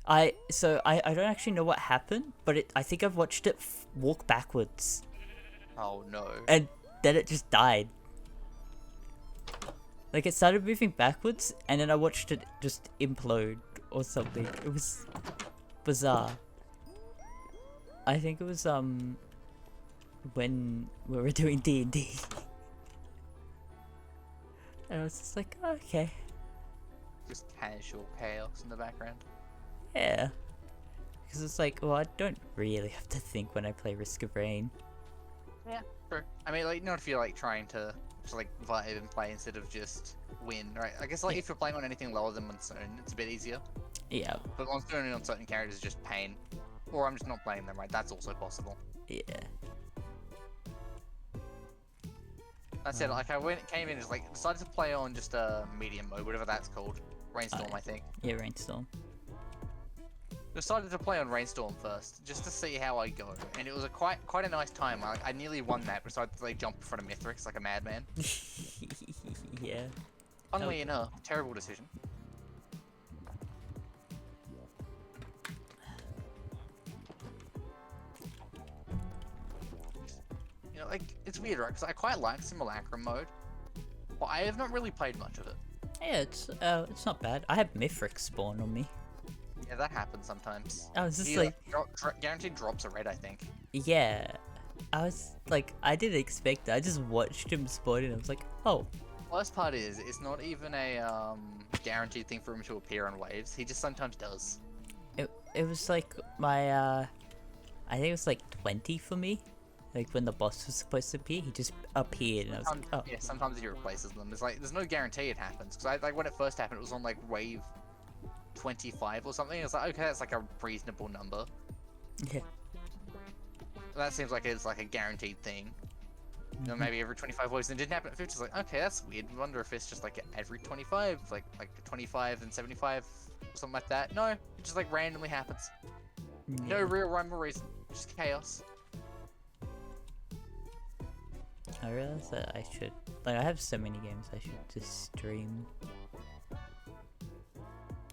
I don't actually know what happened, but I think I've watched it walk backwards. Oh no. And then it just died. Like, it started moving backwards, and then I watched it just implode or something. It was bizarre. I think it was, when we were doing D&D. And I was just like, oh, okay. Just casual chaos in the background. Yeah. Because it's like, well, I don't really have to think when I play Risk of Rain. Yeah, true. I mean, like, not if you're, like, trying to just, like, vibe and play instead of just win, right? I guess, like, if you're playing on anything lower than Monsoon, it's a bit easier. Yeah. But Monsoon on certain characters is just pain. Or I'm just not playing them, right? That's also possible. Yeah. That said, like, came in, just, like, decided to play on just a medium mode, whatever that's called. Rainstorm, I think. Yeah, Rainstorm. Decided to play on Rainstorm first, just to see how I go, and it was a quite a nice time. I nearly won that, decided to like jump in front of Mithrix like a madman. Yeah. Funnily enough, terrible decision. You know, like, it's weird, right? Because I quite like Simulacrum mode, but I have not really played much of it. Yeah, it's not bad. I had Mithril spawn on me. Yeah, that happens sometimes. I was just He, like, guaranteed drops a red, I think. yeah. I was like, I didn't expect it. I just watched him spawn and I was like, oh. Worst part is, it's not even a guaranteed thing for him to appear on waves. He just sometimes does. It was like my I think it was like 20 for me. Like when the boss was supposed to appear, he just appeared and I was like, oh. Yeah, sometimes he replaces them. It's like, there's no guarantee it happens. Because like when it first happened, it was on like wave 25 or something. It's like, okay, that's like a reasonable number. Yeah. That seems like it's like a guaranteed thing. You know, maybe every 25 waves, and it didn't happen at 50. It's like, okay, that's weird. I wonder if it's just like every 25, like 25 and 75 or something like that. No, it just like randomly happens. No real rhyme or reason, just chaos. I realized that I should, like, I have so many games I should just stream.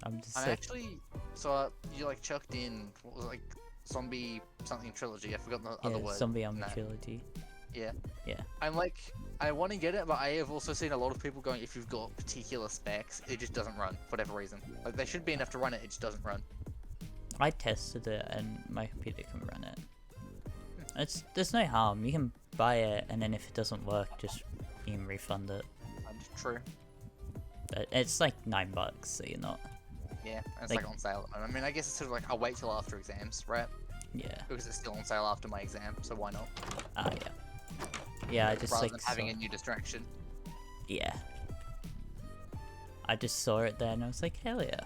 I'm actually, so you like chucked in, what was it, like, zombie something trilogy, I forgot the other word. Zombie Army Trilogy. Yeah. Yeah. I'm like, I want to get it, but I have also seen a lot of people going, if you've got particular specs, it just doesn't run, for whatever reason. Like, there should be enough to run it, it just doesn't run. I tested it and my computer can run it. There's no harm. You can buy it and then if it doesn't work, you can refund it. True. But it's like $9, so you're not. Yeah, and it's like on sale at the moment. I mean, I guess it's sort of like, I'll wait till after exams, right? Yeah. Because it's still on sale after my exam, so why not? Oh, yeah. Yeah, I just rather like than having a new distraction. Yeah. I just saw it there and I was like, hell yeah.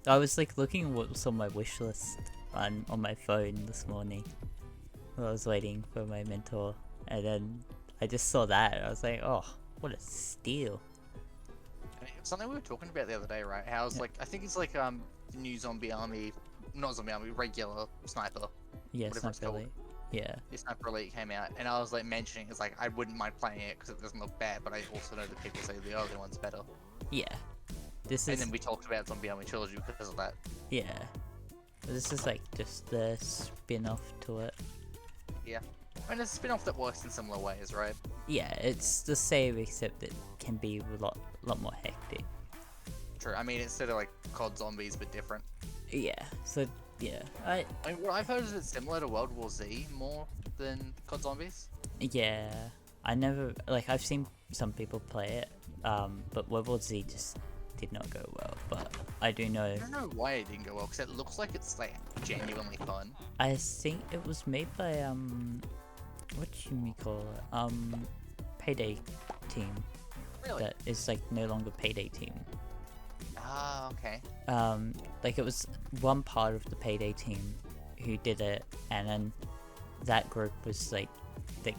I was like looking at what was on my wish list on my phone this morning while I was waiting for my mentor, and then I just saw that and I was like, oh, what a steal. Something we were talking about the other day, right? How it's like, I think it's like the new zombie army, not zombie army, regular sniper. Yeah, Sniper Elite. Yeah. The Sniper Elite came out, and I was like mentioning, it's like, I wouldn't mind playing it because it doesn't look bad, but I also know that people say the other one's better. Yeah. And then we talked about Zombie Army Trilogy because of that. Yeah. This is like just the spin-off to it. Yeah. I mean, it's a spin-off that works in similar ways, right? Yeah, it's the same except it can be a lot more hectic. True. I mean, instead of like COD Zombies, but different. Yeah. So yeah, I mean, what I've heard is it's similar to World War Z more than COD Zombies. Yeah. I never I've seen some people play it, but World War Z just did not go well. But I do know. I don't know why it didn't go well because it looks like it's like genuinely fun. I think it was made by what should we call it? Payday team. Really? That is like no longer Payday team. Ah, okay. Like it was one part of the Payday team who did it, and then that group was like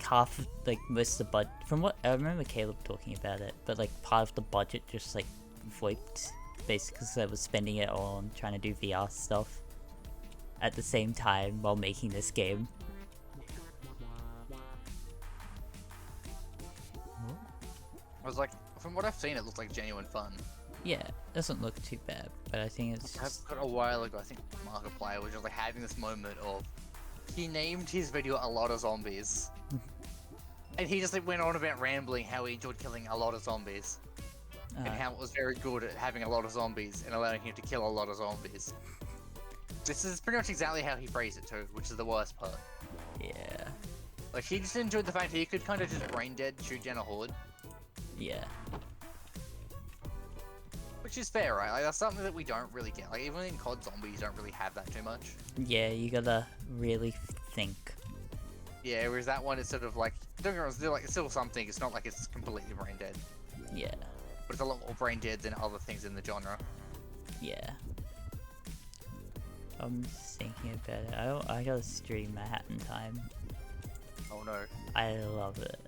half of, like most of the budget. From what I remember, Caleb talking about it, but like part of the budget just like wiped, basically, because they was spending it on trying to do VR stuff at the same time while making this game. I was like, from what I've seen, it looks like genuine fun. Yeah, it doesn't look too bad, but I think it's just... I've got a while ago, I think Markiplier was just like having this moment of, he named his video A Lot of Zombies. And he just like went on about rambling how he enjoyed killing a lot of zombies. And how it was very good at having a lot of zombies and allowing him to kill a lot of zombies. This is pretty much exactly how he phrased it too, which is the worst part. Yeah. Like, he just enjoyed the fact that he could kind of just brain dead shoot down a horde. Yeah. Which is fair, right? Like, that's something that we don't really get. Like, even in COD Zombies, you don't really have that too much. Yeah, you gotta really think. Yeah, whereas that one is sort of like, don't get me wrong, it's still something. It's not like it's completely brain dead. Yeah. But it's a lot more brain dead than other things in the genre. Yeah. I'm just thinking about it. I gotta stream Manhattan Time. Oh no. I love it.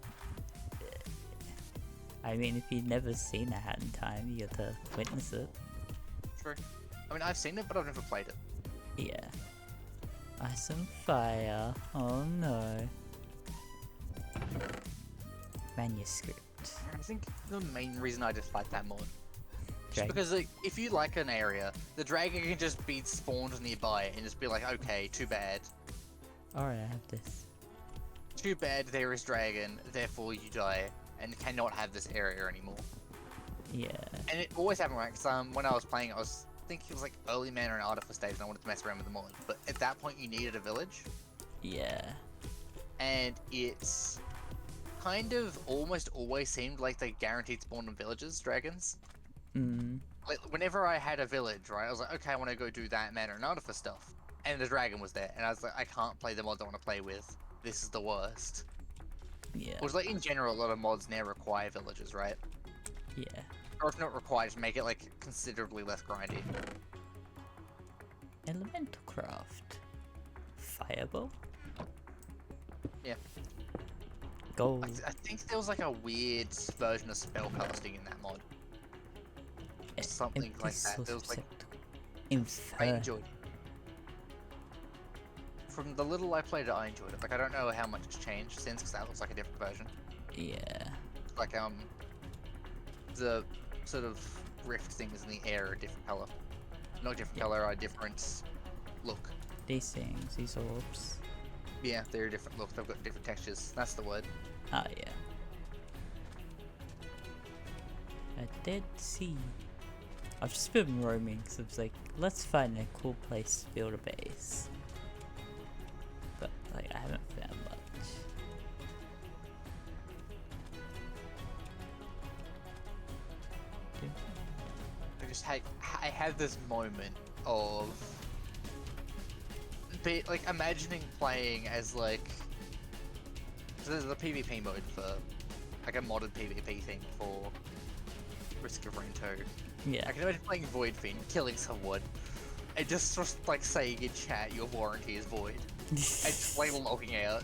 I mean, if you've never seen Manhattan Time, you get to witness it. True. I mean, I've seen it, but I've never played it. Yeah. Ice and fire. Oh no. Manuscript. I think the main reason I dislike that mod is Dragon. because like, if you like an area, the dragon can just be spawned nearby and just be like, okay, too bad. Alright, I have this. too bad there is dragon, therefore you die, and cannot have this area anymore. Yeah. And it always happened, right? Because when I was playing, I think it was like early mana and artifice stage, and I wanted to mess around with the mod. But at that point, you needed a village. Yeah. And it's kind of almost always seemed like they guaranteed spawn in villages, dragons. Mm. Like, whenever I had a village, right, I was like, okay, I want to go do that mana and artifice stuff. And the dragon was there, and I was like, I can't play the mods I want to play with. This is the worst. Yeah. It was like, in general, a lot of mods now require villages, right? Yeah. Or if not required, to make it like considerably less grindy. Elemental craft. Fireball. Yeah. Gold. I think there was like a weird version of spellcasting in that mod. Something like that. There was like I Infer. enjoyed it. From the little I played it, I enjoyed it. Like, I don't know how much it's changed since, because that looks like a different version. Yeah. Like, the sort of rift things in the air are a different color. Not different color, a different look. These things, these orbs. Yeah, they're a different look. They've got different textures. That's the word. Ah, yeah. I did see. I've just been roaming, so it's like, let's find a cool place to build a base. But, like, I haven't found much. I had this moment of like imagining playing as like, so there's a PvP mode for like a modded PvP thing for Risk of Rain 2. Yeah. I can imagine playing Void Fiend, killing someone, and just like saying in chat your warranty is void, and just like logging out.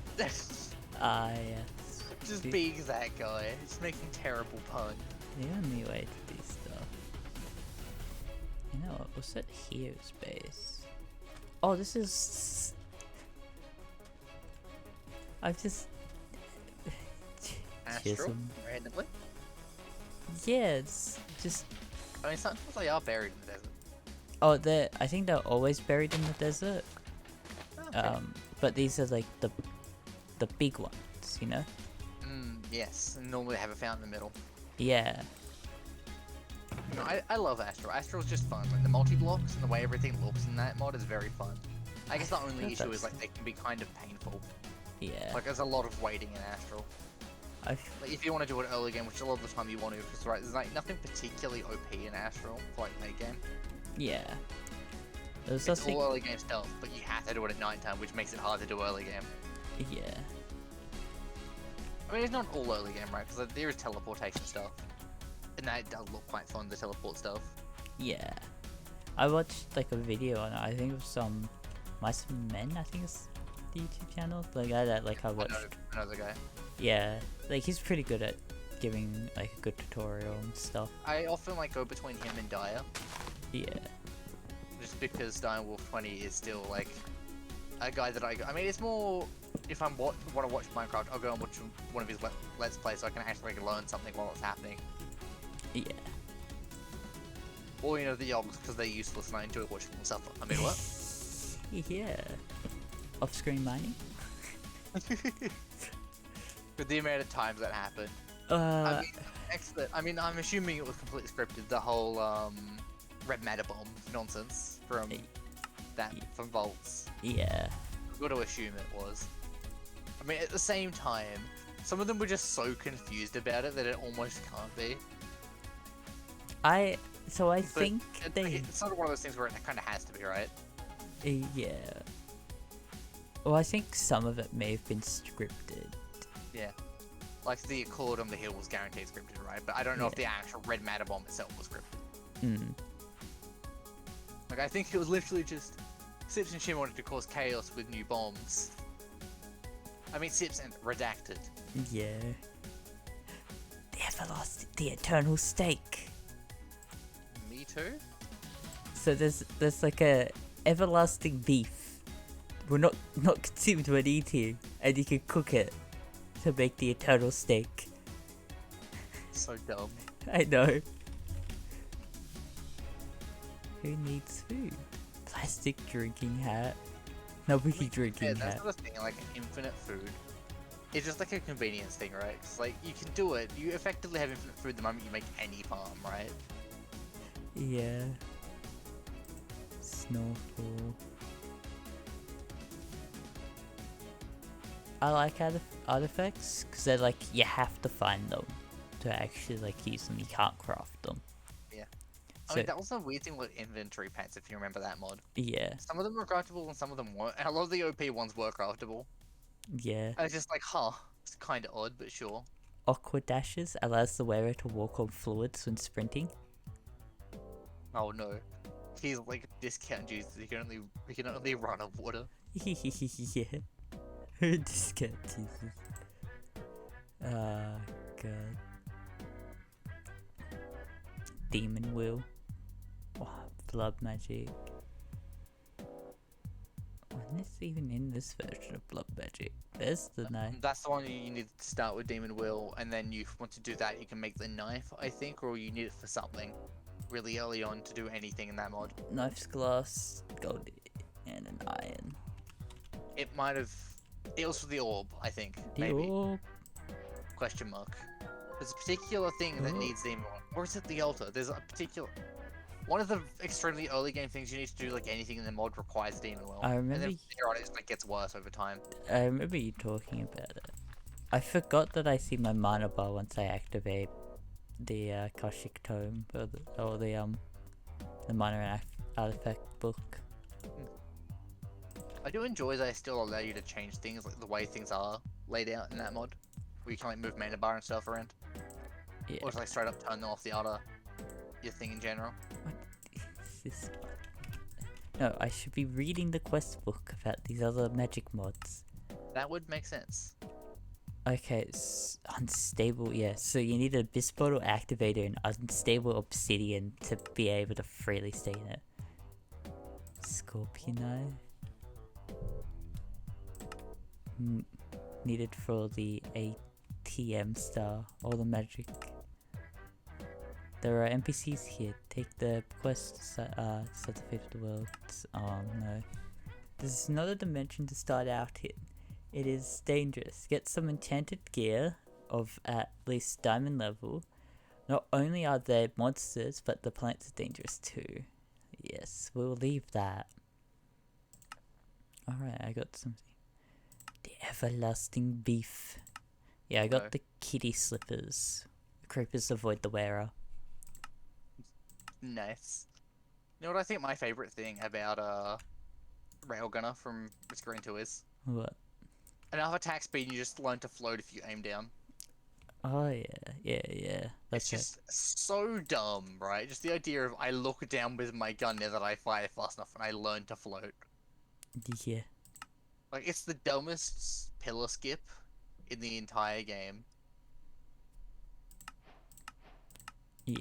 Ah, yes. Just being that guy, just making terrible puns. The only way to do stuff. You know what? Was that here's base? Oh, this is. I've just. Astral, Chisholm. randomly. Yeah, it's just. I mean, sometimes they are buried in the desert. Oh, I think they're always buried in the desert. Okay. But these are like the big ones, you know? Yes, and normally they have a fountain in the middle. Yeah. No, I love Astral. Astral's just fun. Like the multi-blocks and the way everything looks in that mod is very fun. I guess the only issue is like they can be kind of painful. Yeah. Like there's a lot of waiting in Astral. Like if you want to do an early game, which a lot of the time you want to, because right, there's like nothing particularly OP in Astral for like late game. Yeah. It's all early game stuff, but you have to do it at nighttime, which makes it hard to do early game. Yeah. I mean, it's not all early game, right? Because there is teleportation stuff, and that does look quite fun, the teleport stuff. Yeah. I watched like a video on it. I think it was Mice and Men. I think it's the YouTube channel. The guy that like I watched. Another guy. Yeah, like he's pretty good at giving like a good tutorial and stuff. I often like go between him and Dire. Yeah. Just because Dire Wolf 20 is still like a guy that I mean, it's more if I want to watch Minecraft, I'll go and watch one of his let's plays so I can actually learn something while it's happening. Yeah. Or you know the yogs because they're useless and I enjoy watching them suffer. I mean what? Yeah. Off-screen mining. With the amount of times that happened. Uh. I mean, I'm assuming it was completely scripted. The whole red matter bomb nonsense from from Volts. Yeah. I've got to assume it was. I mean, at the same time, some of them were just so confused about it that it almost can't be. I think it's sort of one of those things where it kind of has to be, right? Yeah. Well, I think some of it may have been scripted. Yeah. Like the Accord on the Hill was guaranteed scripted, right? But I don't know if the actual red matter bomb itself was scripted. Like, I think it was literally just Sips and Shin wanted to cause chaos with new bombs. I mean, Sips and Redacted. Yeah. The eternal stake. Me too? So there's like a everlasting beef. We're not consumed when eating, and you can cook it to make the eternal steak. So dumb. I know. Who needs food? Plastic drinking hat. Nobody drinking that's hat. the thing, like infinite food. it's just like a convenience thing, right? Because like you can do it. You effectively have infinite food the moment you make any farm, right? Yeah. Snowfall. I like artifacts because they're like you have to find them to actually like use them. You can't craft them. Yeah. So, I mean, that was a weird thing with inventory pants, if you remember that mod. yeah, Some of them were craftable and some of them weren't. And a lot of the OP ones were craftable. yeah. And it's just like, huh, it's kind of odd, but sure. Aqua dashes allows the wearer to walk on fluids when sprinting. Oh no. He's like discount juice. He can only run on water. Yeah. Discount Jesus. Ah, god. Demon Will. Oh, blood magic. When is even in this version of blood magic? There's the knife. That's the one you need to start with Demon Will, and then you want to do that, you can make the knife, I think, or you need it for something really early on to do anything in that mod. Knife's glass, gold, and an iron. It might have. It was for the orb, I think. The Maybe. orb. Question mark. There's a particular thing that needs Demon Will. Or is it the altar? There's a particular. One of the extremely early game things you need to do, like anything in the mod, requires Demon Will. I remember. And then later on, it like gets worse over time. I remember you talking about it. I forgot that I see my mana bar once I activate the Kashik Tome or the mana and artifact book. I do enjoy that I still allow you to change things, like the way things are laid out in that mod, where you can like move mana bar and stuff around, Yeah. or just like straight up turn them off the other your thing in general. What is this? No, I should be reading the quest book about these other magic mods. That would make sense. Okay, it's unstable, yeah, so you need a Bispodal activator and unstable obsidian to be able to freely stay in it. Scorpion Eye. Needed for the ATM star, all the magic. There are NPCs here, take the quest certificate of the world. Oh no. This is not a dimension to start out in. It is dangerous. Get some enchanted gear of at least diamond level. Not only are there monsters, but the plants are dangerous too. Yes, we'll leave that. Alright, I got something. The everlasting beef. Yeah, I got the kitty slippers. Creepers avoid the wearer. Nice. You know what I think my favorite thing about Railgunner from Risk Green 2 is? What? Enough attack speed and you just learn to float if you aim down. Oh yeah. It's just so dumb, right? Just the idea of I look down with my gun now that I fire fast enough and I learn to float. Yeah. Like, it's the dumbest pillar skip in the entire game. Yeah.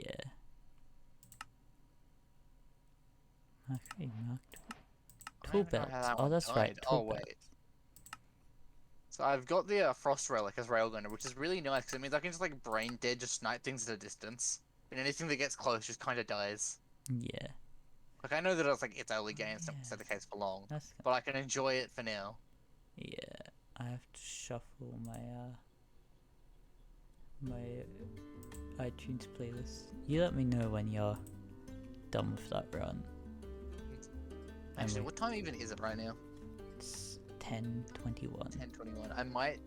Okay, marked. Tool belts. Oh, that's right. Tool belts. So I've got the Frost Relic as Railgunner, which is really nice because it means I can just like brain dead, just snipe things at a distance, and anything that gets close just kind of dies. Yeah. Like, I know that it's early game, it's not the case for long, but I can enjoy it for now. Yeah, I have to shuffle my iTunes playlist. You let me know when you're done with that run. Actually, what time even is it right now? It's 10:21. 10:21. I might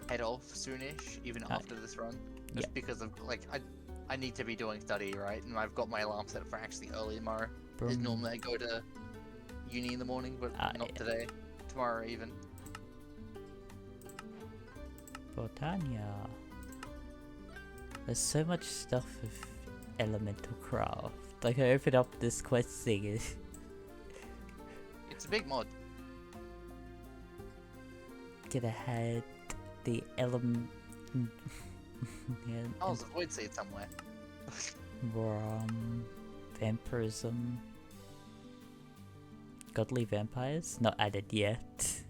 head off soonish, even after this run, just because of like I need to be doing study, right? And I've got my alarm set for actually early tomorrow. Because normally I go to uni in the morning, but not today. Tomorrow even. Botania. There's so much stuff with elemental craft. Like, I opened up this quest thing. It's a big mod. Gonna had the element. Yeah, oh, there's a void seed somewhere. Vampirism. Godly vampires? Not added yet.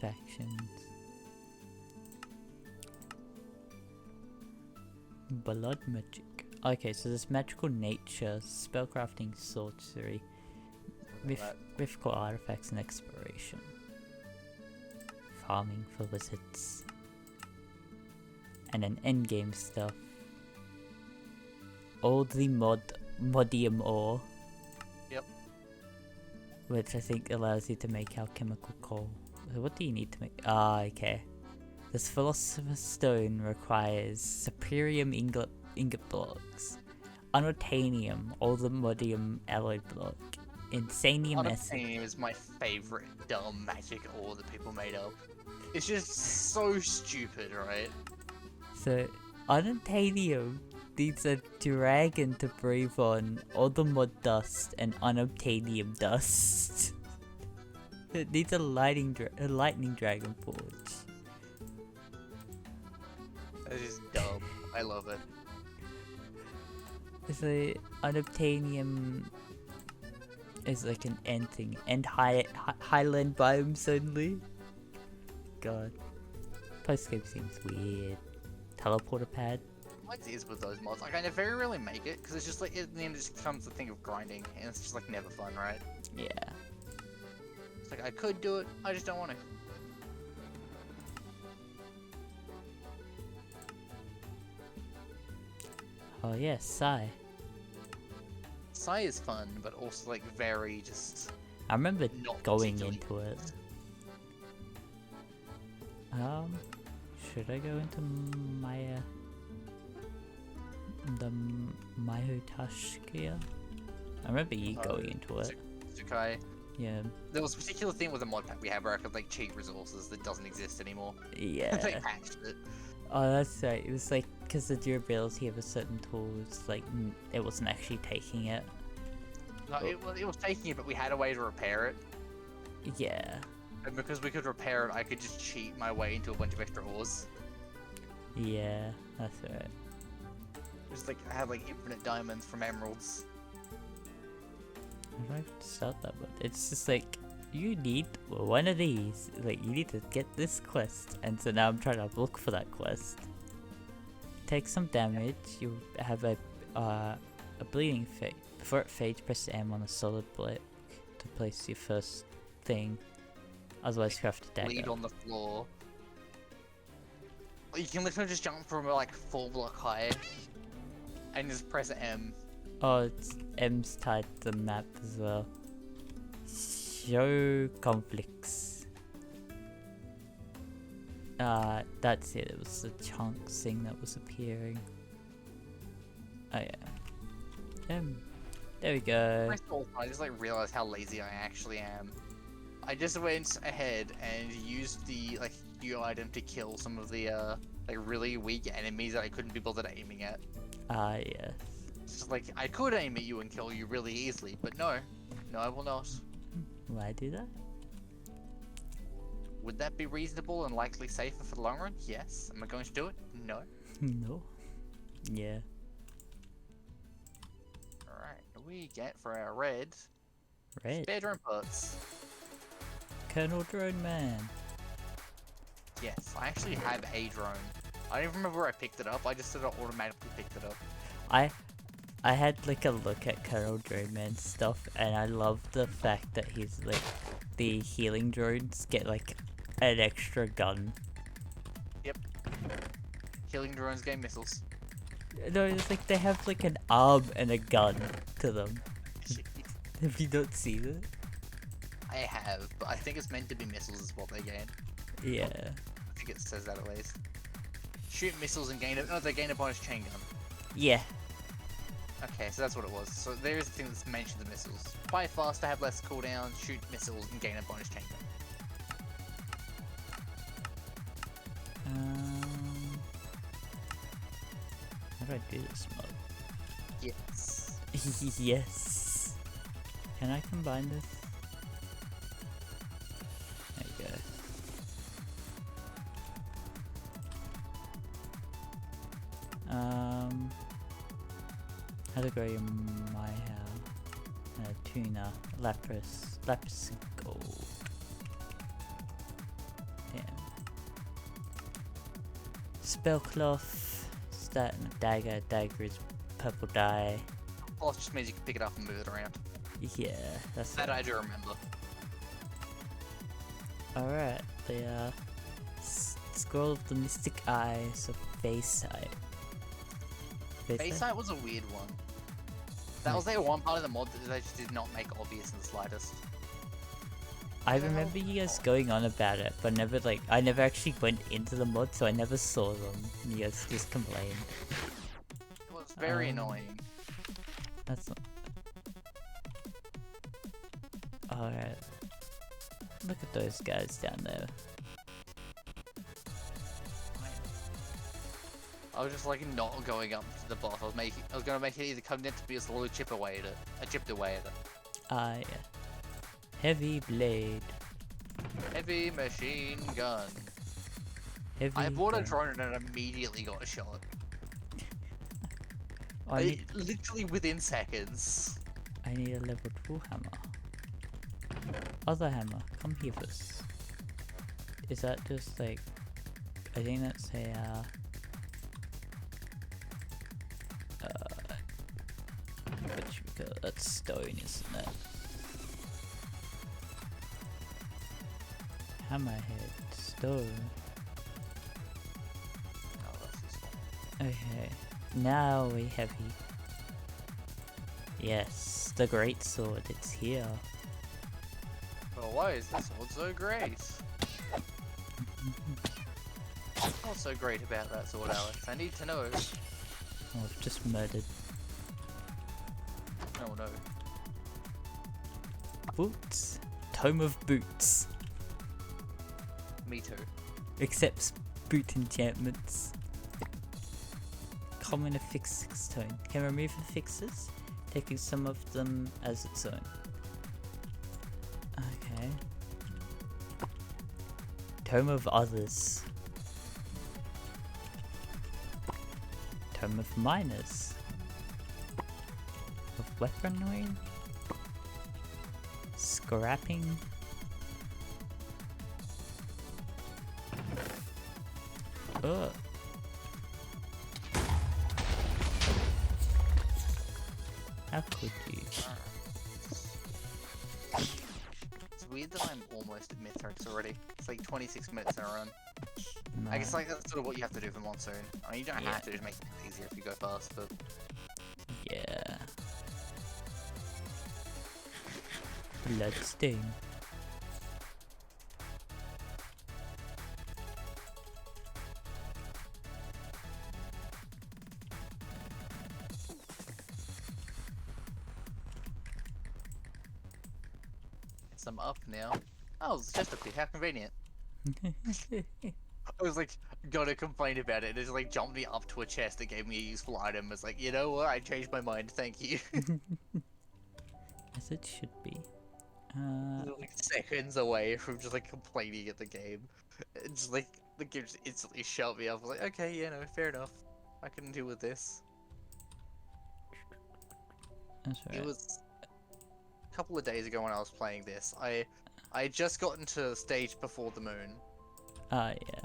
Factions. Blood magic. Okay, so there's magical nature, spellcrafting, sorcery, mythical artifacts, and exploration. Farming for wizards. And then endgame stuff. All the modium ore. Yep. Which I think allows you to make alchemical coal. So what do you need to make? Ah, okay. This Philosopher's Stone requires Superium ingot blocks, Unobtainium, all the modium alloy block, Insanium essence. Unobtainium is my favorite dumb magic ore that people made up. It's just so stupid, right? So, Unobtainium needs a dragon to breathe on, all the mud dust, and Unobtainium dust. It needs a lightning dragon forge. That is dumb. I love it. It's like Unobtainium is like an end thing. And highland biomes only. God. Postgame seems weird. Teleporter pad. What is with those mods? Like, I very rarely make it, because it's just like, in the end it just becomes a thing of grinding, and it's just like never fun, right? Yeah. It's like, I could do it, I just don't want to. Oh yeah, Sai. Sai is fun, but also like very just... I remember not going particularly into it. Should I go into Maya? The Mayutashkia? I remember you going into it. Tsukai. Yeah. There was a particular thing with the mod pack we had where I could like cheat resources that doesn't exist anymore. Yeah. They patched it. Oh, that's right. It was like, because the durability of a certain tool was like, it wasn't actually taking it. No, it was taking it, but we had a way to repair it. Yeah. And because we could repair it, I could just cheat my way into a bunch of extra ores. Yeah, that's right. Just like, I had like infinite diamonds from emeralds. How do I start that one? It's just like, you need one of these. Like, you need to get this quest. And so now I'm trying to look for that quest. Take some damage. You have a bleeding fade. Before it fades, press M on a solid block to place your first thing. Otherwise, you have to dagger. Bleed on the floor. You can literally just jump from like 4 block high. And just press M. Oh, M's tied to the map as well. Show conflicts. That's it. It was the chunks thing that was appearing. Oh yeah. There we go. I just like realized how lazy I actually am. I just went ahead and used the like new item to kill some of the like really weak enemies that I couldn't be bothered aiming at. Ah yes. Just like I could aim at you and kill you really easily, but no, I will not. Will I do that? Would that be reasonable and likely safer for the long run? Yes. Am I going to do it? No. No. Yeah. Alright, we get for our red spare drone parts. Colonel Drone Man. Yes, I actually have a drone. I don't even remember where I picked it up, I just sort of automatically picked it up. I had like a look at Colonel Drone Man stuff, and I love the fact that he's like, the healing drones get like an extra gun. Yep. Healing drones gain missiles. No, it's like they have like an arm and a gun to them. Have you not seen it? I have, but I think it's meant to be missiles is what they gain. Yeah. I think it says that at least. Shoot missiles and gain they gain a bonus chain gun. Yeah. Okay, so that's what it was. So there is a thing that's mentioned the missiles. Fire faster, have less cooldown, shoot missiles, and gain a bonus chain gun. How do I do this mod? Yes. Yes. Can I combine this? There you go. How to grow your tuna, lapis gold. Damn. Spellcloth, stat and dagger. Dagger is purple dye. Plus, just means you can pick it up and move it around. Yeah, that's That it. I do remember. Alright, the Scroll of the Mystic Eyes of Bayside. Bayside was a weird one. That was the one part of the mod that they just did not make obvious in the slightest. I remember you guys going on about it, but never I never actually went into the mod, so I never saw them. You guys just complained. It was very annoying. That's not... Alright. Look at those guys down there. I was just like not going up to the boss. I was gonna make it either come down to be a slowly chip away at it. I chipped away at it. Ah, yeah. Heavy blade. Heavy machine gun. Heavy I bought a gun. drone and it immediately got a shot. I need, Literally within seconds. I need a level 2 hammer. Other hammer, come here first. Is that just like... I think that's a that's stone, isn't it? Hammerhead, stone. Oh, that's this one. Okay, now we heavy. Yes, the great sword, it's here. Well, why is this sword so great? What's so great about that sword, Alex? I need to know. Oh, I've just murdered. Oh no. Boots. Tome of Boots. Me too. Accepts boot enchantments. Common affix stone. Can remove affixes, taking some of them as its own. Okay. Tome of Others. Tome of Miners. Of Weaponry. Scrapping. Ugh. How could you? It's weird that I'm almost at Mythrax already. It's like 26 minutes in a run. I guess like that's sort of what you have to do for Monsoon. I mean, you don't have to, just make it easier if you go fast, but... Yeah. Bloodstone. Guess I'm up now. Oh, it's just a bit. How convenient. I was like, gonna complain about it, and it just like jumped me up to a chest that gave me a useful item. It's like, you know what? I changed my mind. Thank you. As it should be. Like seconds away from just like complaining at the game. It's just like the game just instantly shut me up. I was like, okay, yeah, no, fair enough. I can deal with this. That's right. It was a couple of days ago when I was playing this. I had just gotten to the stage before the moon, Ah, yeah.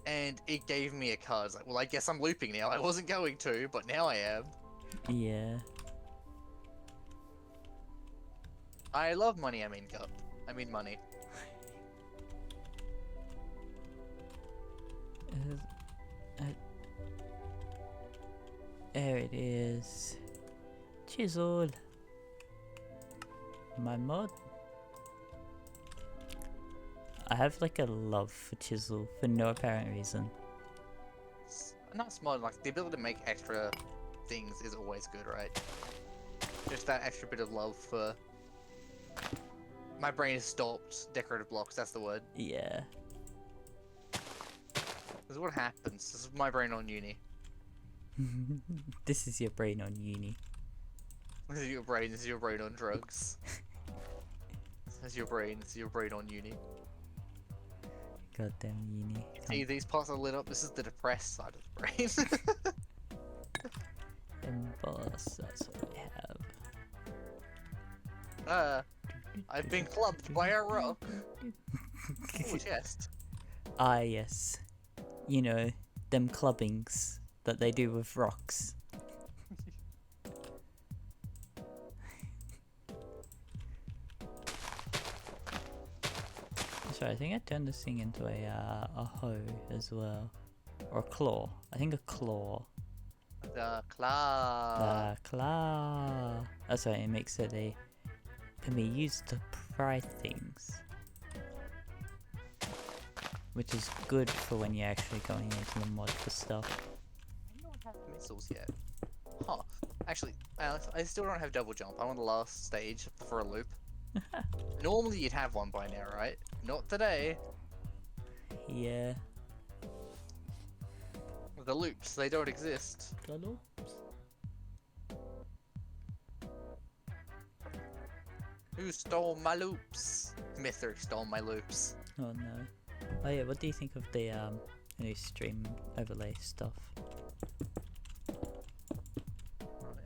and it gave me a card. I was like, well, I guess I'm looping now. I wasn't going to, but now I am. Yeah. I love money. I mean, cup. I mean money. There it is. Chisel. My mod. I have like a love for chisel for no apparent reason. Not smart. Like the ability to make extra things is always good, right? Just that extra bit of love for. My brain has stopped decorative blocks. That's the word. Yeah. This is what happens. This is my brain on uni. This is your brain on uni. This is your brain. This is your brain on drugs. This is your brain. This is your brain on uni. Goddamn uni. See, these parts are lit up. This is the depressed side of the brain. Emboss, that's what I have. I've been clubbed by a rock. Oh, chest. Ah, yes. You know, them clubbings that they do with rocks. Sorry, I think I turned this thing into a hoe as well. Or a claw. I think a claw. The claw. The claw. That's right, it makes it a... can be used to pry things. Which is good for when you're actually going into the mod for stuff. I don't have missiles yet. Huh. Actually, Alex, I still don't have double jump. I'm on the last stage for a loop. Normally you'd have one by now, right? Not today. Yeah. The loops, they don't exist. The loops. Who stole my loops? Mythic stole my loops. Oh no. Oh yeah, what do you think of the new stream overlay stuff?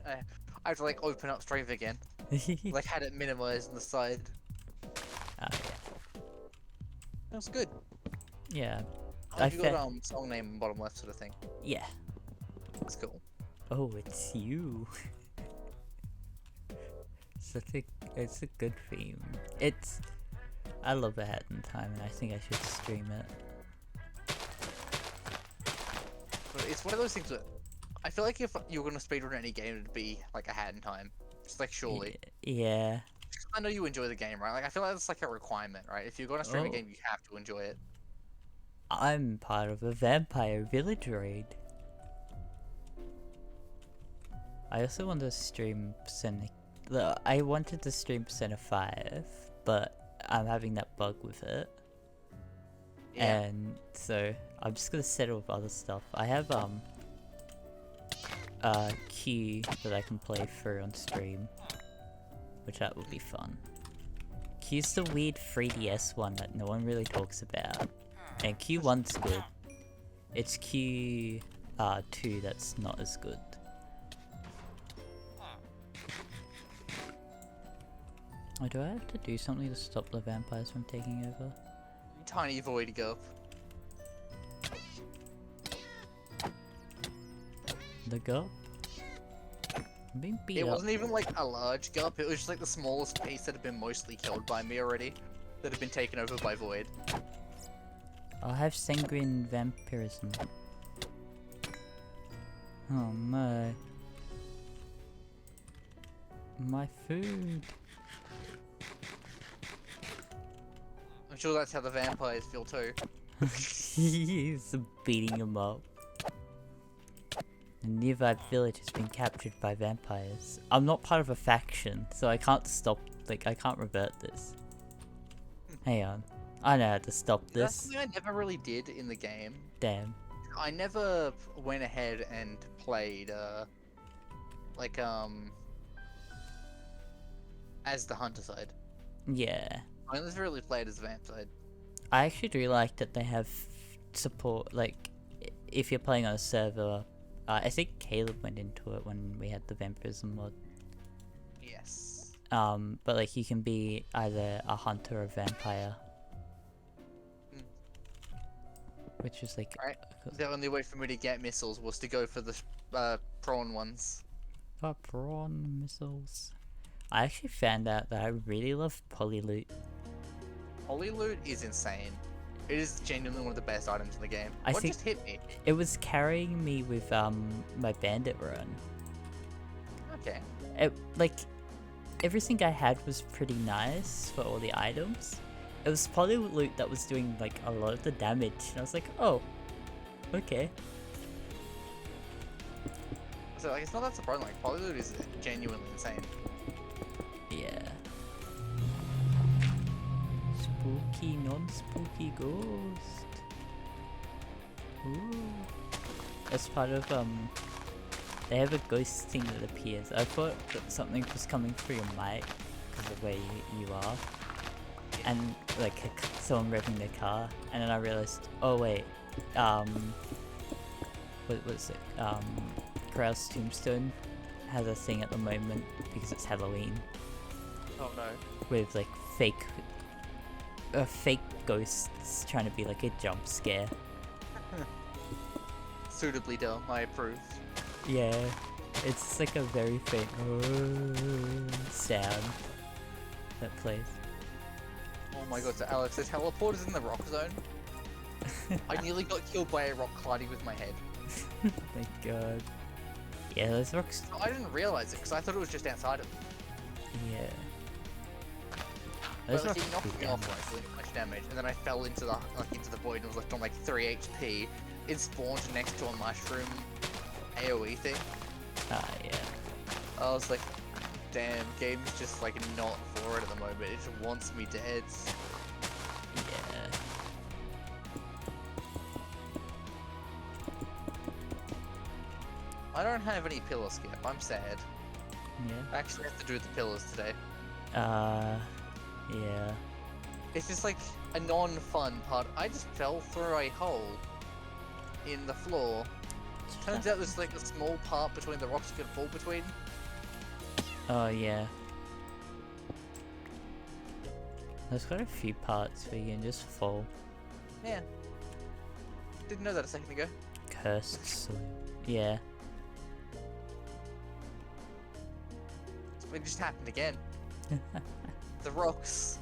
I have to like open up Stream again. Like had it minimized on the side. Oh yeah. That's good. Yeah. Oh, you got song name and bottom left sort of thing. Yeah. That's cool. Oh, it's you. It's a good theme. I love A Hat in Time, and I think I should stream it. But it's one of those things that I feel like if you were gonna speedrun any game, it'd be like A Hat in Time. Just like surely. Yeah. I know you enjoy the game, right? Like I feel like that's like a requirement, right? If you're gonna stream a game, you have to enjoy it. I'm part of a vampire village raid. I also want to stream Persona. I wanted to stream Persona 5, but I'm having that bug with it. Yeah. And so I'm just gonna settle with other stuff. I have Q that I can play through on stream, which that would be fun. Q's the weird 3DS one that no one really talks about. And Q1's good. It's Q2 that's not as good. Oh, do I have to do something to stop the vampires from taking over? Tiny void go. The gup? I'm being beat It up. wasn't even like a large gup, it was just like the smallest piece that had been mostly killed by me already. That had been taken over by void. I have sanguine vampirism. Oh my. My food. I'm sure that's how the vampires feel too. He's beating him up. The nearby village has been captured by vampires. I'm not part of a faction, so I can't stop, like, I can't revert this. Hang on. I know how to stop this. That's something I never really did in the game. Damn. I never went ahead and played, as the hunter side. Yeah. I only really played as the vamp side. I actually do like that they have support, like, if you're playing on a server, I think Caleb went into it when we had the vampirism mod. Yes. But like you can be either a hunter or a vampire. Which is like... Right. The only way for me to get missiles was to go for the prawn ones. Prawn missiles. I actually found out that I really love polyloot. Polyloot is insane. It is genuinely one of the best items in the game. I What think just hit me? it was carrying me with my bandit run. Okay. Like everything I had was pretty nice for all the items. It was polyloot that was doing like a lot of the damage, and I was like, oh, okay. So like, it's not that surprising. Like polyloot is genuinely insane. Yeah. Spooky, non-spooky ghost. Ooh. As part of they have a ghost thing that appears. I thought that something was coming through your mic because of where you are, and like someone revving their car, and then I realized, oh wait, what was it? Krau's Tombstone has a thing at the moment because it's Halloween. Oh no. With like fake ghosts trying to be like a jump scare. Suitably dumb. I approve. Yeah, it's like a very faint sound that plays. Oh my god, so Alex, the teleport is in the rock zone. I nearly got killed by a rock colliding with my head. Thank god. Yeah, those rocks. So I didn't realize it because I thought it was just outside of me. Yeah. But Those like, rocks he knocked do me off damage. like really much damage, and then I fell into the void and was left on like 3 HP. It spawned next to a mushroom AoE thing. Ah, yeah. I was like, damn, game's just like not for it at the moment. It just wants me dead. Yeah. I don't have any pillar skip. I'm sad. Yeah. I actually have to do the pillars today. Yeah. It's just like a non-fun part. I just fell through a hole in the floor. Turns out there's like a small part between the rocks you can fall between. Oh, yeah. There's quite a few parts where you can just fall. Yeah. Didn't know that a second ago. Cursed soil. Yeah. It just happened again. The rocks.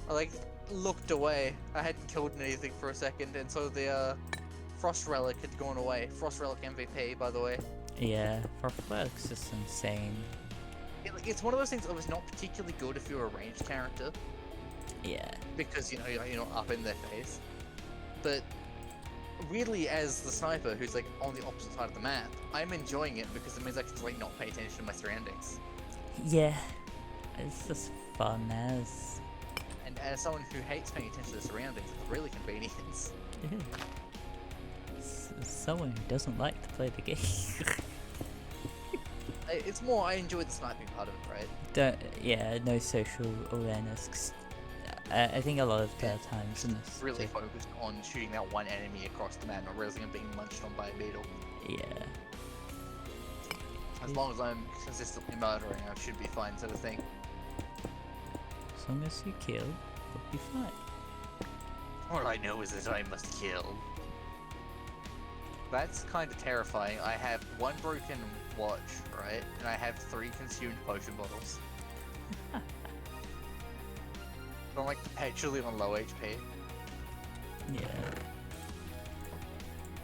I like looked away. I hadn't killed anything for a second, and so the Frost Relic had gone away. Frost Relic MVP, by the way. Yeah. Frostwork's just insane. It's one of those things that was not particularly good if you're a ranged character, Yeah. because you know you're not up in their face. But weirdly, as the sniper who's like on the opposite side of the map, I'm enjoying it because it means I can just like not pay attention to my surroundings. Yeah. It's just fun as. And as someone who hates paying attention to the surroundings, it's really convenient. Yeah. Someone who doesn't like to play the game. It's more I enjoy the sniping part of it, right? Yeah, no social awareness. 'Cause I think a lot of the times in this. Really focused on shooting that one enemy across the map, not realizing I'm being munched on by a beetle. Yeah. As long as I'm consistently murdering, I should be fine, sort of thing. As long as you kill, you'll be fine. All I know is that I must kill. That's kind of terrifying. I have one broken watch, right? And I have 3 consumed potion bottles. I'm like perpetually on low HP. Yeah.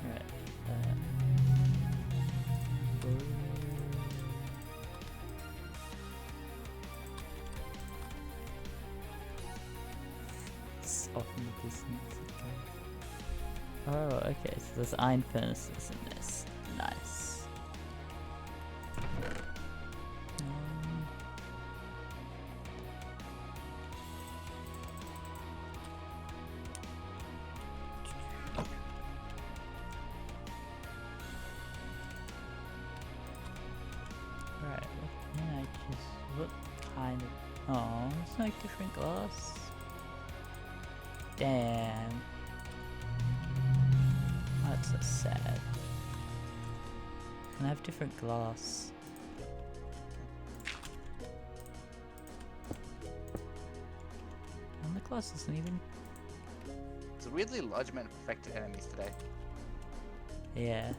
Right. It's off in the distance. Okay. Oh, okay. So there's iron furnaces in this. Nice. Right, what can I just, what kind of, oh, it's like different glass. Damn. That's so sad. Can I have different glass? And the glass isn't even, It's a weirdly large amount of perfected enemies today. yeah.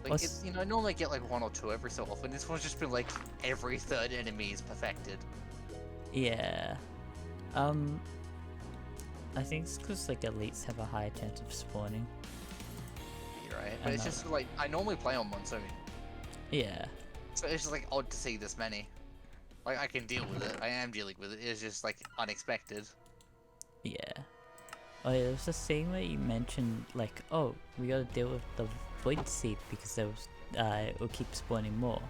Like, What's- it's, you know, I normally get like 1 or 2 every so often. This one's just been like every 3rd enemy is perfected. Yeah. I think it's because like elites have a higher chance of spawning. You're right. I But it's know. just like, I normally play on Monsoon. Yeah. So it's just like odd to see this many. Like, I can deal with it. I am dealing with it. It's just like unexpected. Yeah. Oh yeah, there was this thing where you mentioned like, oh, we gotta deal with the void seed because there was it will keep spawning more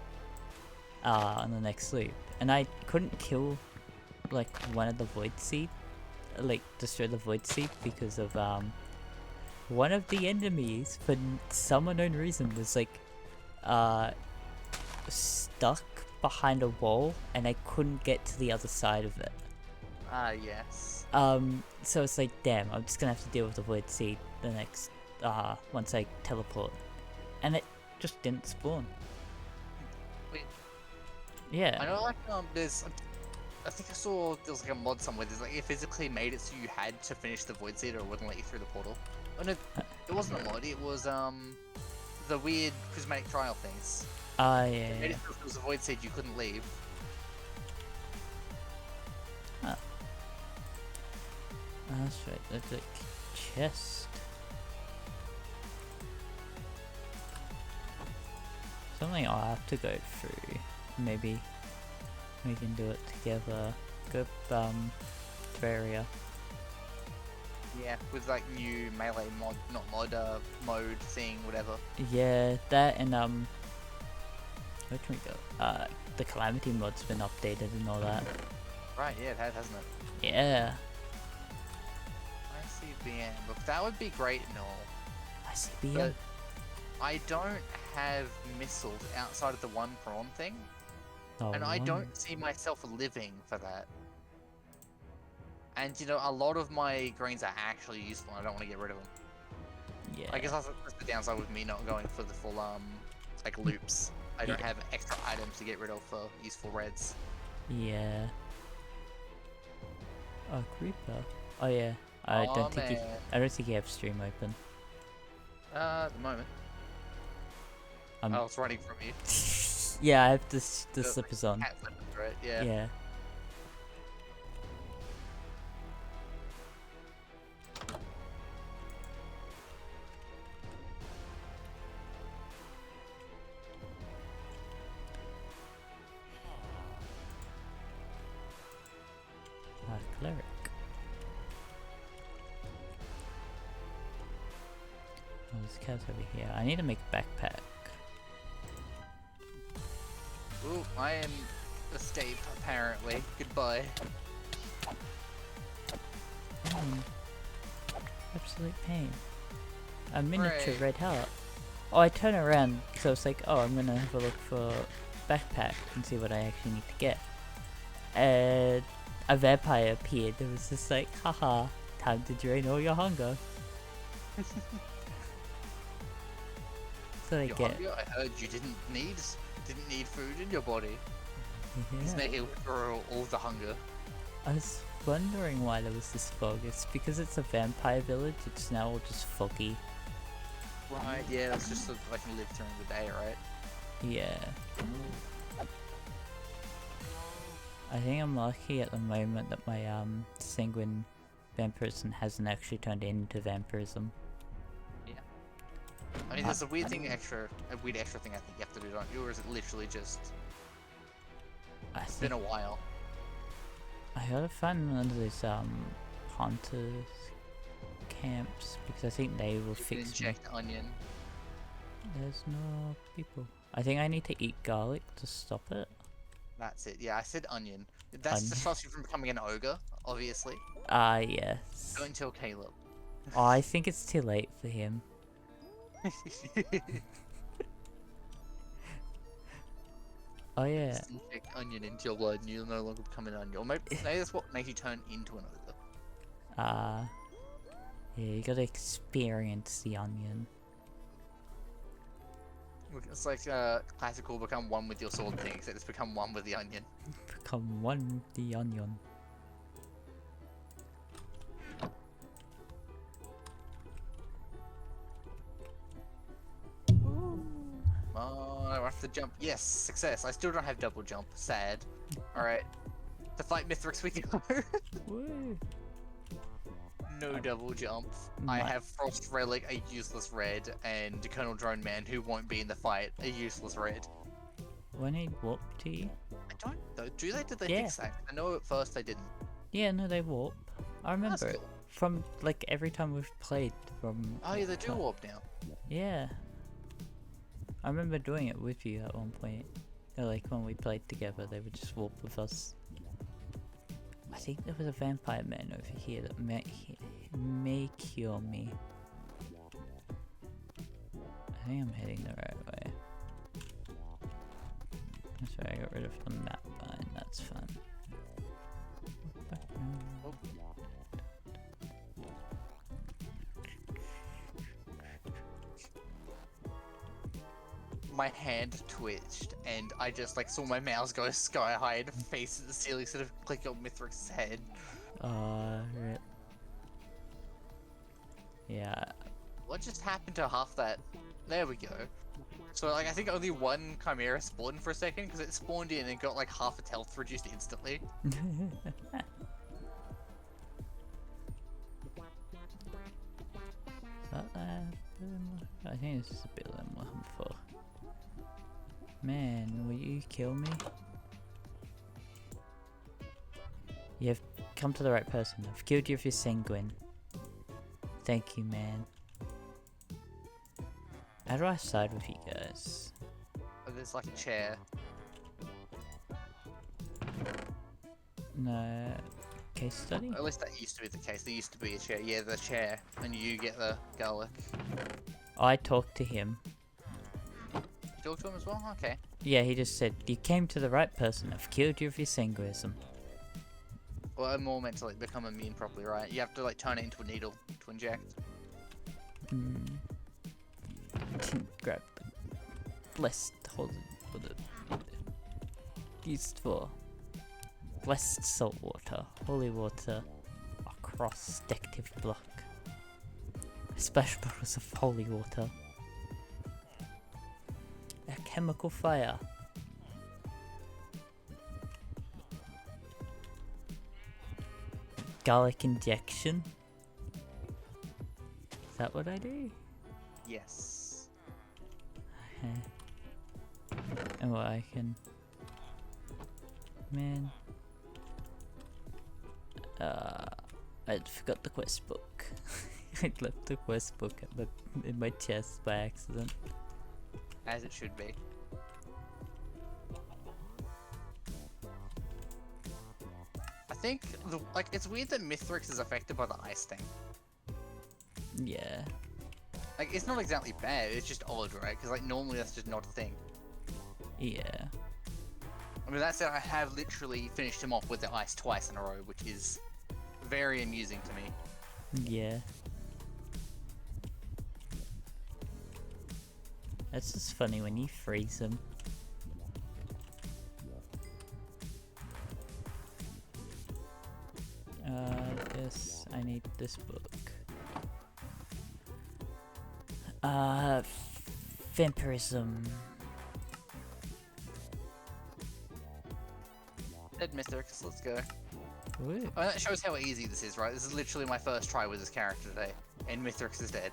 on the next loop. And I couldn't kill like one of the void seed, like destroy the void seed because of one of the enemies for some unknown reason was like stuck behind a wall and I couldn't get to the other side of it. Ah, yes. So it's like, damn, I'm just gonna have to deal with the void seed the next once I teleport. And it just didn't spawn. Wait. Yeah. I know, like, there's, I think I saw there was like a mod somewhere. There's like it physically made it so you had to finish the void seed or it wouldn't let you through the portal. Oh no, it wasn't a mod. It was the weird prismatic trial things. Yeah, It made yeah. it so if it was a void seed, you couldn't leave. Huh. That's right, that's a chest. Something I'll have to go through. Maybe we can do it together. Go Terraria. Yeah, with like new melee mod, not mod, mode thing, whatever. Yeah, that and where can we go? The Calamity mod's been updated and all that. Right, yeah, it has, hasn't it? Yeah. ICBM, look, that would be great and all. ICBM. But I don't have missiles outside of the one prawn thing, and I don't see myself living for that. And you know, a lot of my greens are actually useful, and I don't want to get rid of them. Yeah. I guess that's the downside with me not going for the full like loops. I don't have extra items to get rid of for useful reds. Yeah. Oh, creeper. Oh yeah. I don't think you have stream open. At the moment. I was running from you. Yeah, I have the slippers on. Cat slippers, right? Yeah. Yeah. Cleric. Oh, this cat's over here. I need to make a backpack. Ooh, I am escape apparently. Goodbye. Absolute pain. A miniature Hooray. red heart. Oh, I turn around, so it's like, oh, I'm gonna have a look for backpack and see what I actually need to get. And a vampire appeared. It was just like, haha, time to drain all your hunger. So I get. Hunger? I heard you didn't need food in your body. He's Yeah. making withdraw all the hunger. I was wondering why there was this fog. It's because it's a vampire village. It's now all just foggy. Right, yeah, that's just so I can live during the day, right? Yeah. I think I'm lucky at the moment that my sanguine vampirism hasn't actually turned into vampirism. Yeah. I mean, there's a weird extra thing I think you have to do, don't you? Or is it literally just? It's been a while. I gotta find one of those hunters camps because I think they will fix me. Inject onion. There's no people. I think I need to eat garlic to stop it. That's it. Yeah, I said onion. That's to stop you from becoming an ogre, obviously. Yes. Don't tell Caleb. Oh, I think it's too late for him. Oh yeah. Just inject onion into your blood and you'll no longer become an onion. Or maybe that's what makes you turn into an ogre. Yeah, you gotta experience the onion. It's like classical become one with your sword thing, except it's become one with the onion. Become one with the onion. Oh, I have to jump. Yes, success. I still don't have double jump. Sad. Alright. To fight Mithrix we go. Woo. No double jump. I have Frost Relic, a useless red, and Colonel Drone Man, who won't be in the fight, a useless red. When he warp to you? I don't though. Do they? Did they Yeah. fix that? I know at first they didn't. Yeah, no, they warp. I remember That's it cool. from like every time we've played from. Oh yeah, they do warp now. Yeah. I remember doing it with you at one point. Or, like when we played together, they would just warp with us. I think there was a vampire man over here that may cure me. I think I'm heading the right way. That's right, I got rid of the map bind, that's fun. Oh. My hand twitched, and I just like saw my mouse go sky high and face at the ceiling instead of click on Mithrix's head. Right. Yeah. What just happened to half that? There we go. So like I think only one Chimera spawned for a second because it spawned in and got like half its health reduced instantly. I think this is a bit of what I'm for. Man, will you kill me? You have come to the right person. I've killed you if you're sanguine. Thank you, man. How do I side with you guys? Oh, there's like a chair. No. Case study? At least that used to be the case. There used to be a chair. Yeah, the chair. And you get the garlic. I talked to him. You talk to him as well? Okay. Yeah, he just said, you came to the right person. I've killed you with your sanguism. Well, I'm more meant to like become immune properly, right? You have to like turn it into a needle to inject. Grab blessed hold it used for blessed salt water, holy water, across decorative block. Splash bottles of holy water. A chemical fire. Garlic injection. Is that what I do? Yes. And what I can... Man. I forgot the quest book. I left the quest book in my chest by accident. As it should be. I think, it's weird that Mithrix is affected by the ice thing. Yeah. Like, it's not exactly bad, it's just odd, right? Because, like, normally that's just not a thing. Yeah. I mean, that said, I have literally finished him off with the ice twice in a row, which is very amusing to me. Yeah. That's just funny when you freeze them. Yes, I need this book. Vampirism. Dead Mithrix, let's go. Ooh. I mean, that shows how easy this is, right? This is literally my first try with this character today, and Mithrix is dead.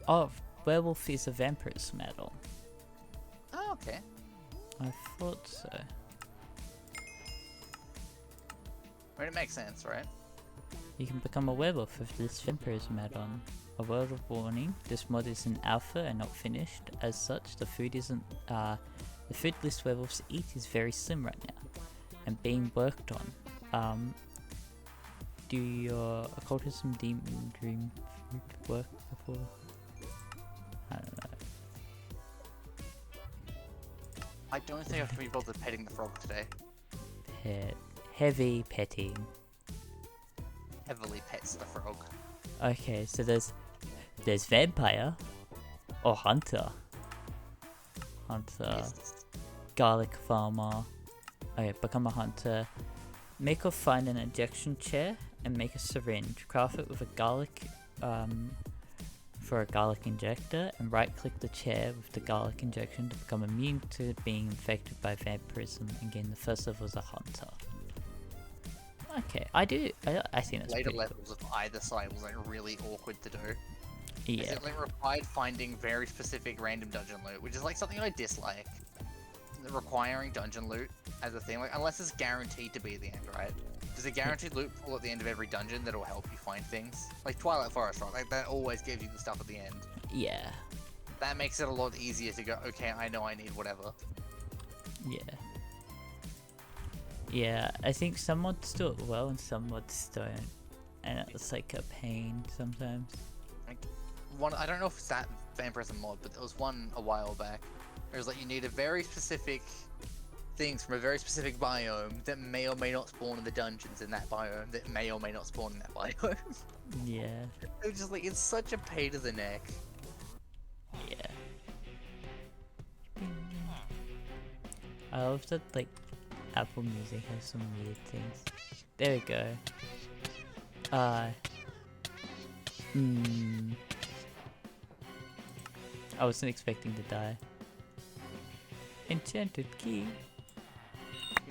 Oh, werewolf is a vampirism add-on. Oh, okay. I thought so. I mean, it makes sense, right? You can become a werewolf with this vampirism add-on. A word of warning, this mod is in alpha and not finished. As such, the food list werewolves eat is very slim right now, and being worked on. Do your occultism demon dream food work before? I don't know. I don't think I can be bothered petting the frog today. Heavy petting. Heavily pets the frog. Okay, so there's vampire or hunter. Yes. Garlic farmer. Okay, become a hunter. Make or find an injection chair and make a syringe. Craft it with a garlic for a garlic injector, and right click the chair with the garlic injection to become immune to being infected by vampirism and gain the first level as a hunter. Okay, I think that's Later pretty levels of either side was like really awkward to do. cool. Yeah. It like required finding very specific random dungeon loot, which is like something I dislike. Requiring dungeon loot as a thing, like unless it's guaranteed to be the end, right? There's a guaranteed loot pool at the end of every dungeon that'll help you find things. Like Twilight Forest, right? Like that always gives you the stuff at the end. Yeah. That makes it a lot easier to go, okay, I know I need whatever. Yeah. Yeah, I think some mods do it well and some mods don't. And it's like a pain sometimes. Like, I don't know if it's that vampirism mod, but there was one a while back. It was like you need a very specific things from a very specific biome that may or may not spawn in the dungeons in that biome, that may or may not spawn in that biome. Yeah. It was just like, it's such a pain to the neck. Yeah. I love that, like, Apple Music has some weird things. There we go. I wasn't expecting to die. Enchanted key.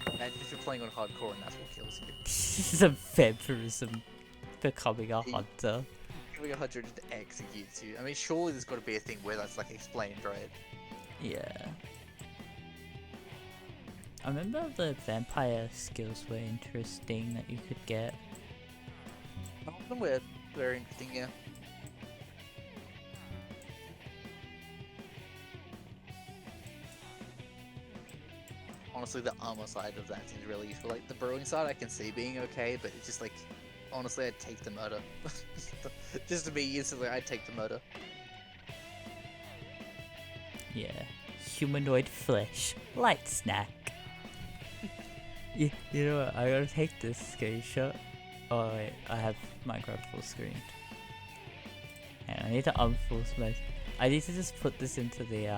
Imagine if you're playing on hardcore and that's what kills you. This is a vampirism becoming a hunter. It having 100 executes you. I mean, surely there's got to be a thing where that's like explained, right? Yeah. I remember the vampire skills were interesting that you could get. Some of them were very interesting, yeah. Honestly, the armor side of that seems really useful. Like, the brewing side I can see being okay, but it's just like, honestly, I'd take the murder. Just to be instantly, I'd take the murder. Yeah. Humanoid flesh. Light snack. You know what? I gotta take this screenshot. Oh wait, I have Minecraft full screen. And I need to unforce my... I need to just put this into the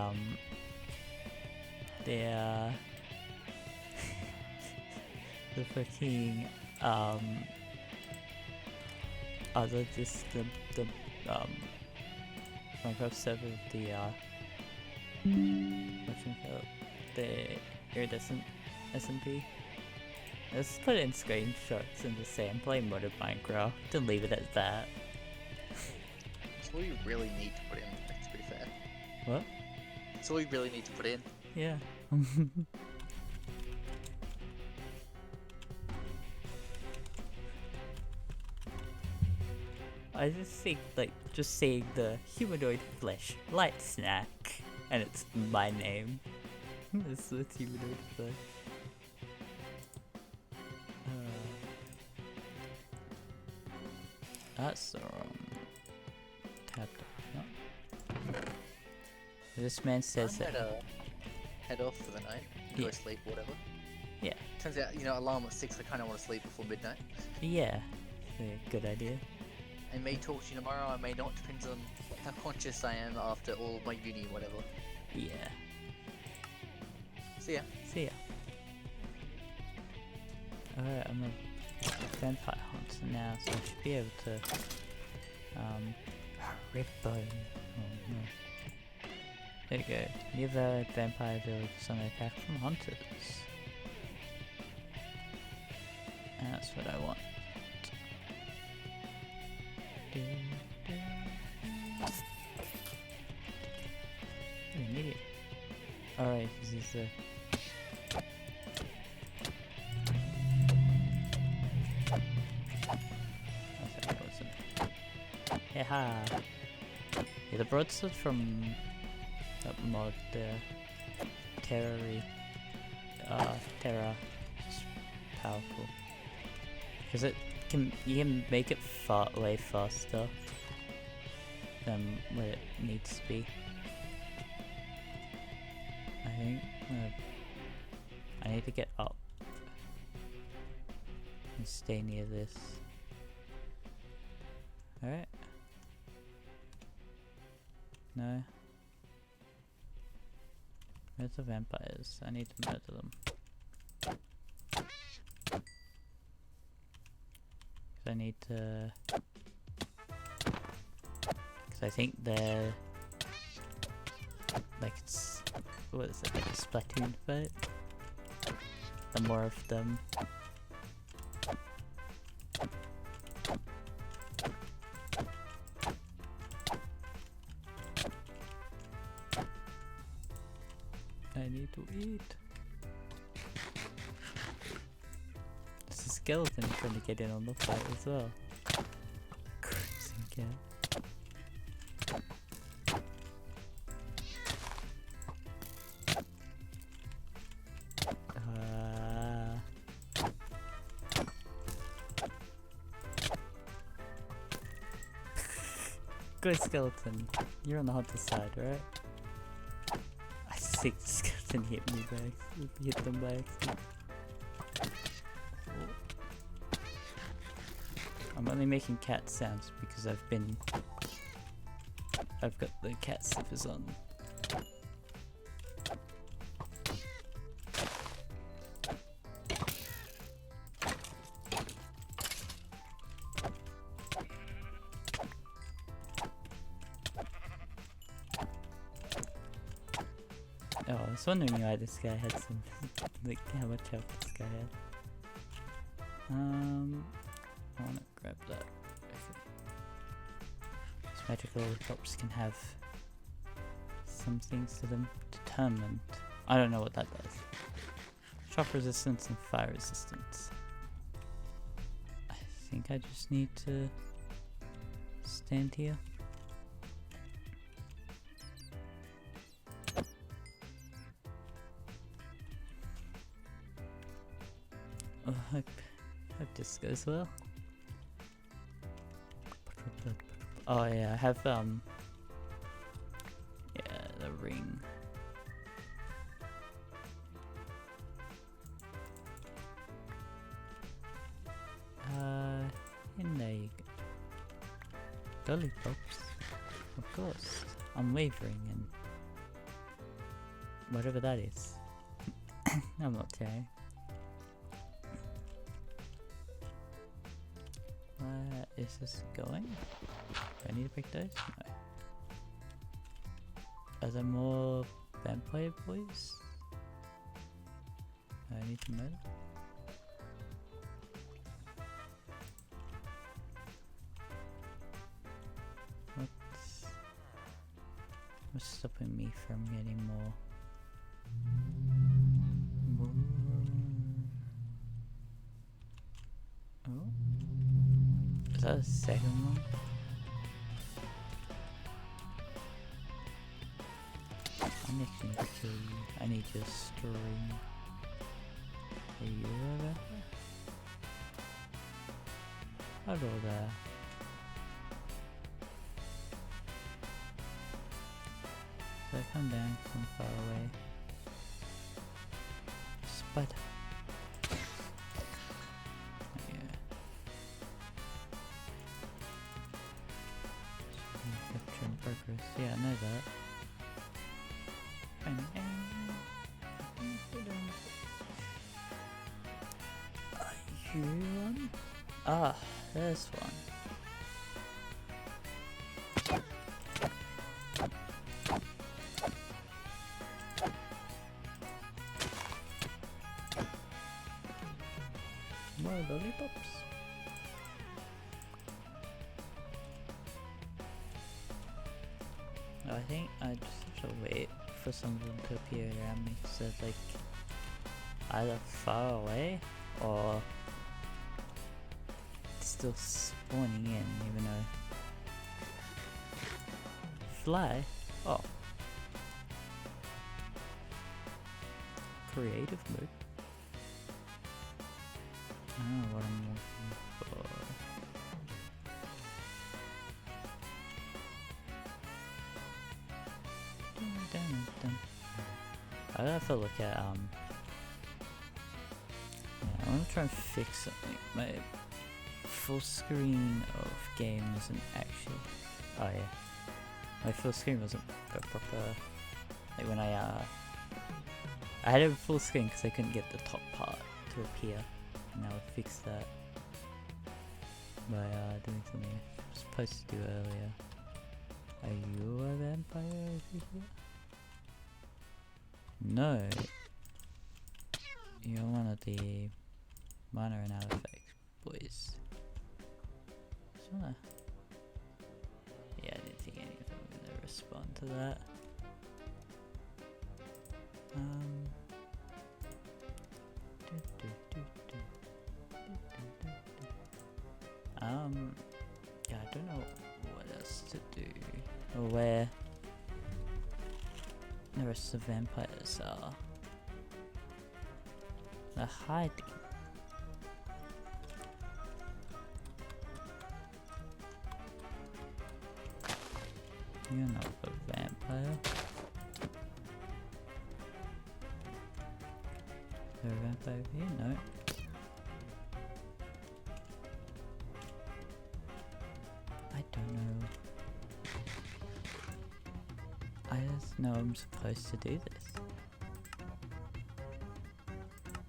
the fucking other just the Minecraft server of the whatchamacallit, the iridescent SMP. Let's put it in screenshots and just say I'm playing modded Minecraft and leave it at that. That's all you really need to put in, to be fair. What? That's all you really need to put in. Yeah. I just think, like, just saying the humanoid flesh light snack, and it's my name. It's humanoid flesh. That's the wrong tab. No. This man says I'm that. gonna head off for the night, go Yeah. to sleep, or whatever. Yeah. Turns out, you know, alarm at 6, I kind of want to sleep before midnight. Yeah. Good idea. I may talk to you tomorrow, I may not, depends on how conscious I am after all of my uni or whatever. Yeah. See ya. See ya. Alright, I'm a vampire hunter now, so I should be able to rip bone. Oh no. There you go. Near vampire village on attack from hunters. And that's what I want. Oh, an idiot. Alright, this is the... Yeehaw! Yeah, the broadsword from that mod, the Terra, is powerful. Because you can make it way faster than what it needs to be. I think I need to get up and stay near this. Alright. No. Where's the vampires? I need to murder them. I need to... Because I think they're... Like it's... What is it? Like a Splatoon fight? The more of them... I need to eat. There's a skeleton trying to get in on the fight as well. Crimson cat. Good skeleton. You're on the hunter side, right? I think the skeleton hit me by hit them by accident. I'm only making cat sounds because I've got the cat sniffers on. Oh, I was wondering why this guy had some, like, how much health this guy had. I wanna grab that. magical lollipops can have some things to them determined. I don't know what that does. Shock resistance and fire resistance. I think I just need to stand here. Oh, hope this goes well. Oh yeah, I have yeah, the ring. And there you go. Lollipops, of course. Unwavering and whatever that is. I'm not telling. Where is this going? Do I need to pick those? No. Are there more vampire boys? I need to know. What's stopping me from getting more? Oh. Is that a second one? I'm actually need to kill you. I need your string. Are you over? Hello there. So I come down from far away. Spider. Capture in progress. Yeah, I know that. Are you one? Ah, there's one. More lollipops. I think I just have to wait for some of them to appear around me, so like either far away or still spawning in, even though fly. Oh, creative mode. I don't know what I'm looking for. I have to look at yeah, I want to try and fix something. My full screen of game isn't actually. Oh yeah, my full screen wasn't proper. Like when I had a full screen because I couldn't get the top part to appear. And I would fix that by doing something I was supposed to do earlier. Are you a vampire over here? No. You're one of the minor and artifact boys. Yeah, I didn't think any of them were gonna respond to that. Yeah, I don't know what else to do or where the rest of the vampires are. They're hiding. You're not a vampire. Is there a vampire over here? No. I don't know. I just know I'm supposed to do this.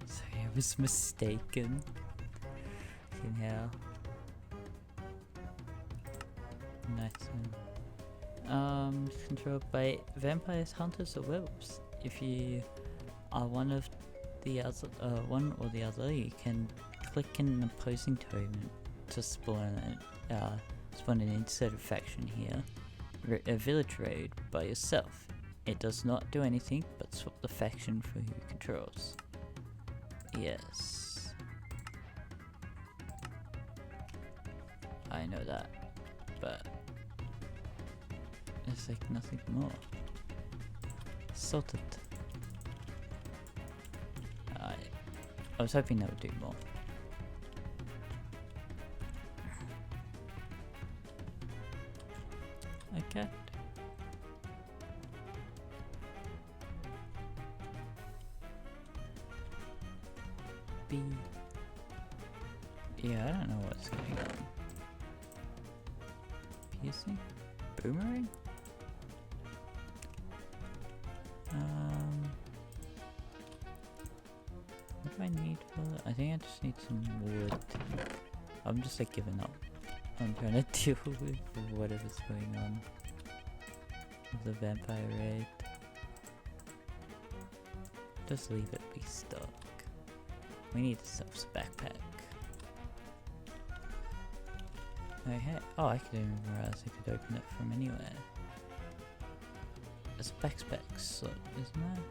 Sorry, I was mistaken. In hell. Nice one. Controlled by vampires, hunters, or werewolves. If you are one of the other, one or the other, you can click an opposing totem to spawn Spawn an inserted faction here. A village raid by yourself. It does not do anything but swap the faction for who controls. Yes. I know that, but there's like nothing more. Sorted. I was hoping that would do more. Okay. B. Yeah, I don't know what's going on. Piercing? Boomerang? What do I need for that? I think I just need some wood. I'm just like giving up. I'm trying to deal with whatever's going on with the vampire raid. Just leave it be stuck. We need to stuff a backpack. Okay. Oh, I didn't even realize I could open it from anywhere. It's a backpack slot, isn't it?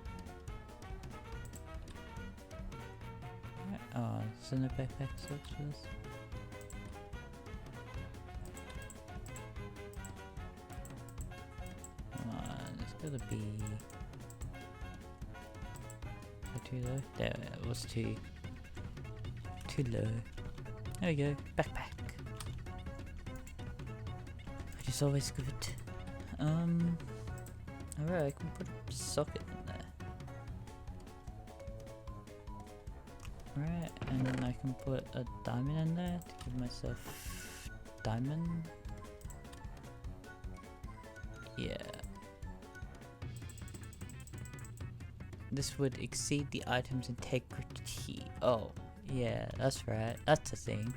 Right. Oh, isn't there backpack slots for this? Come on, it's gotta be too low. There, it was too low. There we go, backpack. Which is always good. Alright, I can put a socket in there. Right, and then I can put a diamond in there to give myself diamond. Yeah. This would exceed the item's integrity. Oh, yeah, that's right. That's a thing.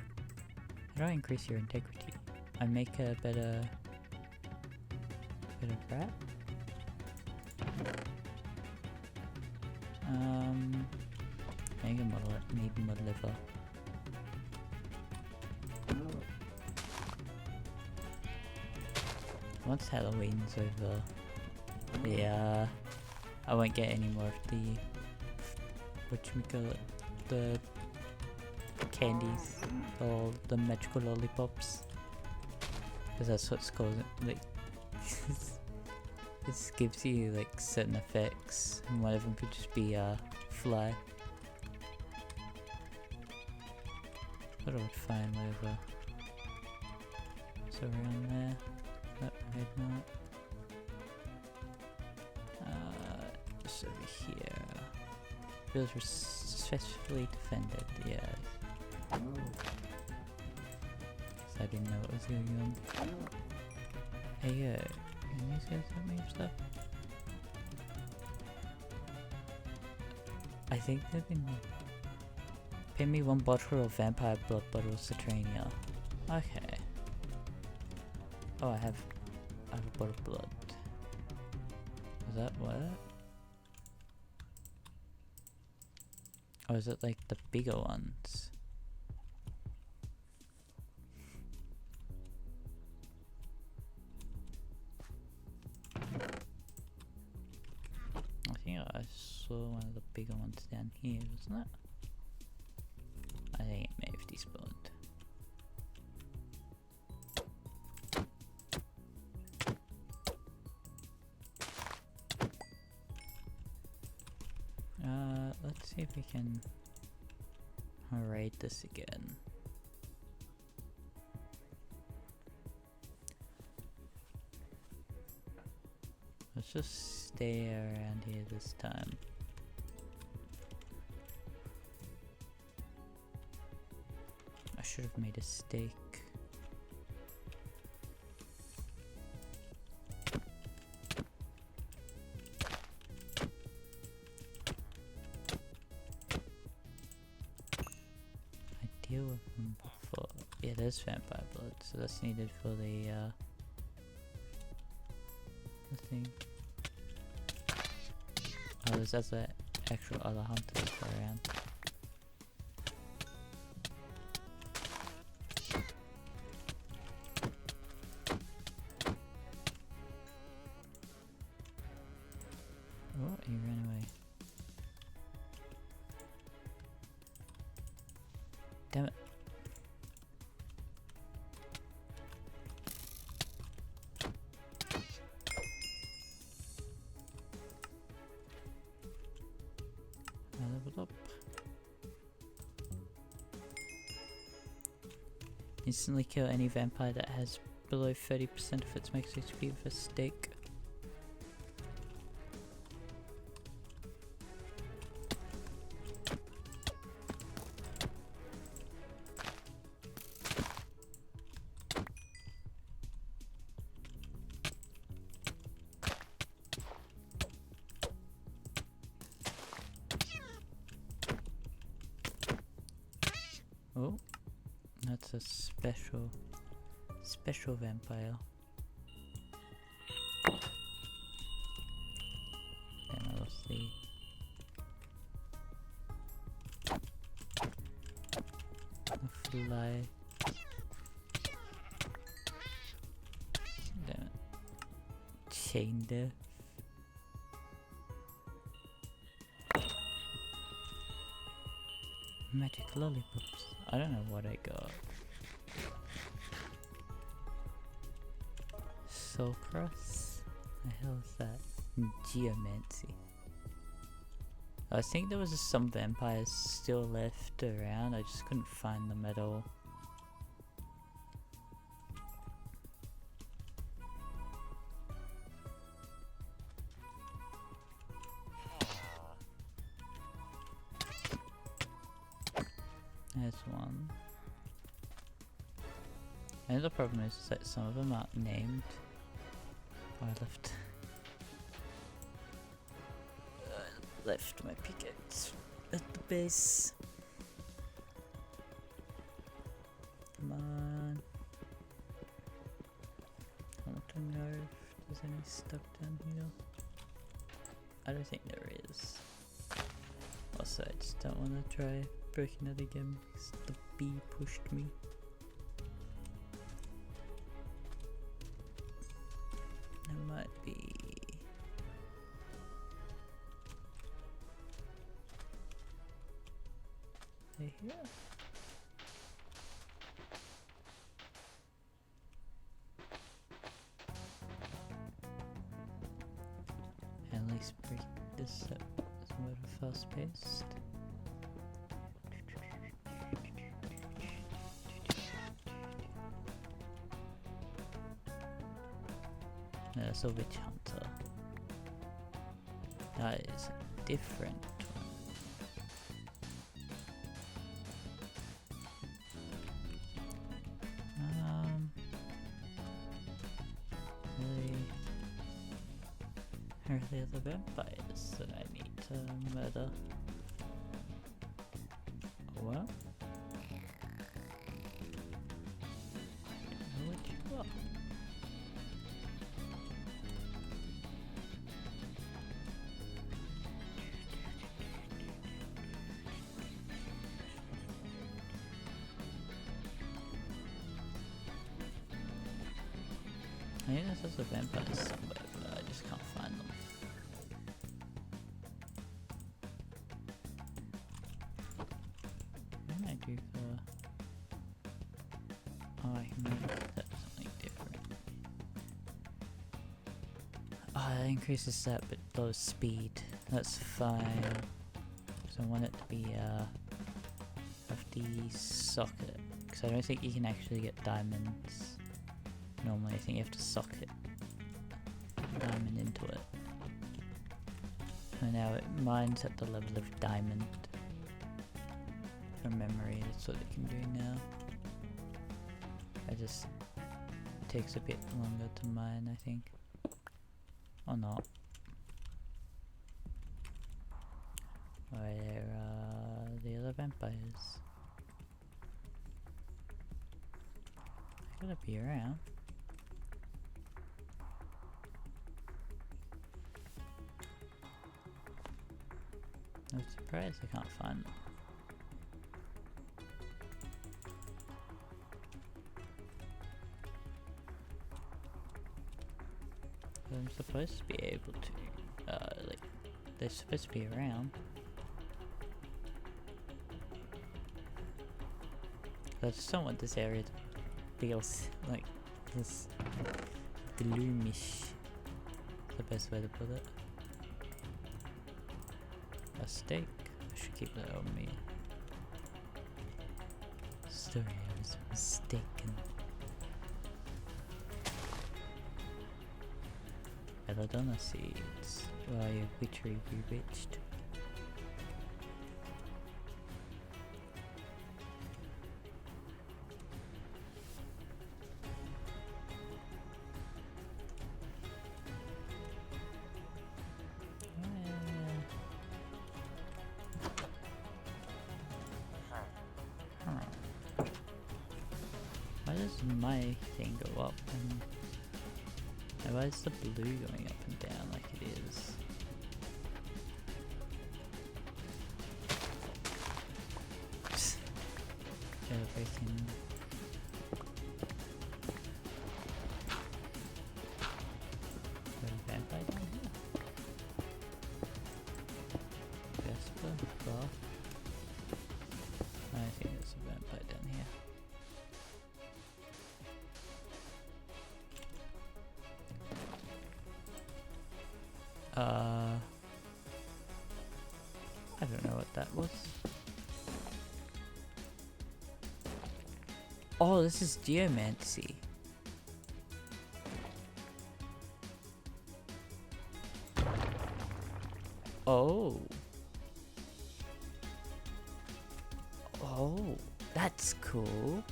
How do I increase your integrity? I make a better rat? Make a model, need mod liver. Once Halloween's over, yeah, I won't get any more of the, whatchamacallit, the candies, or the magical lollipops. Because that's what's called, like, this gives you like certain effects, and one of them could just be fly. Thought I would find whatever. So around there. That red knot. Just over here. Feels successfully defended, yeah. I didn't know what was going on. Hey yo, can these guys help me with stuff? I think they've been... Pay me 1 bottle of vampire blood bottles to train ya. Okay. Oh, I have a bottle of blood. Is that what? Or is it like the bigger ones? I think I saw one of the bigger ones down here, wasn't it? I think it may have despawned. Let's see if we can raid this again. Let's just stay around here this time. I should have made a stake. I deal with them before. Yeah, there's vampire blood, so that's needed for the thing. Oh, there's other actual other hunters around. Instantly kill any vampire that has below 30% of its max HP with a stake. Oh, that's a special vampire. And I lost the fly. Damn it. Chain death. Magic lollipops. I don't know what I got. Soul Cross? The hell is that? Geomancy. I think there was some vampires still left around, I just couldn't find them at all. There's one. And the problem is that some of them aren't named. Oh, I left my pickaxe at the base. Come on. I want to know if there's any stuff down here. I don't think there is. Also, I just don't want to try breaking it again because the bee pushed me. There might be... They're here. At least break this up as more fast paced. That's a witch hunter. That is a different one. Really are the vampires that I need to murder. What? Don't know what you are. I think there's also vampires somewhere, but I just can't find them. What can I do for... Oh, I can make that something different. Oh, that increases that, but low speed. That's fine. So I want it to be, of the socket. Because I don't think you can actually get diamonds. Normally I think you have to socket diamond into it. And now mine's at the level of diamond. From memory, that's what it can do now. It just takes a bit longer to mine, I think. Or not. Where are the other vampires? They gotta be around. I'm surprised I can't find them. I'm supposed to be able to, like, they're supposed to be around. I just don't want this area to feel like this gloomish. That's the best way to put it. A steak. I should keep that on me. Sorry, I was mistaken. Belladonna seeds. Why, which tree we reached? Why does my thing go up and why is the blue going up and down like it is? Everything. Got a vampire down here? Vesper? Bar? I think there's a vampire down here. I don't know what that was. Oh, this is geomancy. Oh. Oh, that's cool.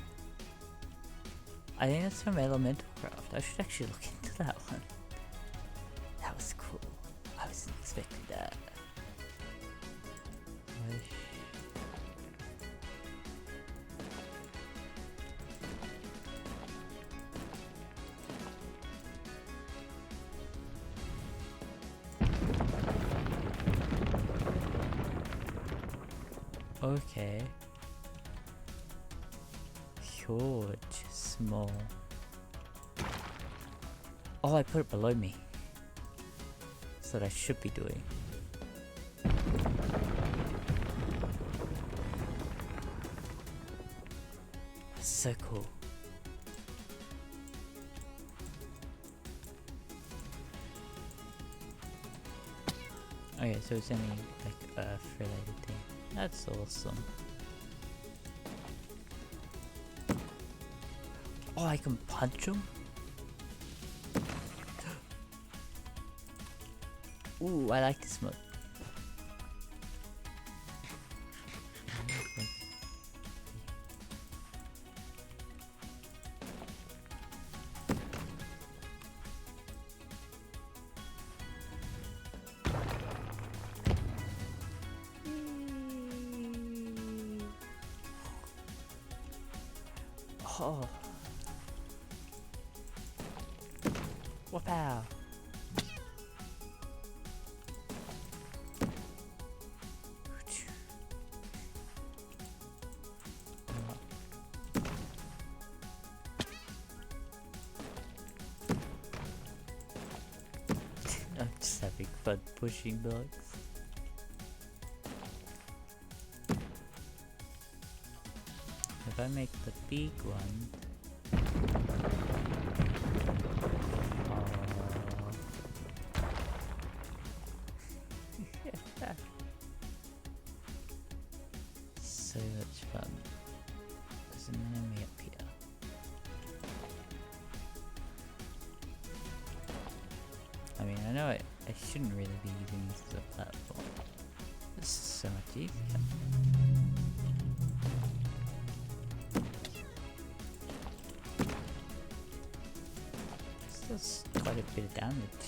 I think that's from Elemental Craft. I should actually look into that one. That was cool. I wasn't expecting that. Okay. Huge, small. Oh, I put it below me. That's what I should be doing. That's so cool. Okay, so it's only like Earth related thing. That's awesome. Oh, I can punch him? Ooh, I like this mode. Oh. Wow. I'm just having fun pushing blocks. If I make the big one, so much fun. There's an enemy up here. I mean, I know I shouldn't really be using this as a platform. This is so much easier. Does quite a bit of damage.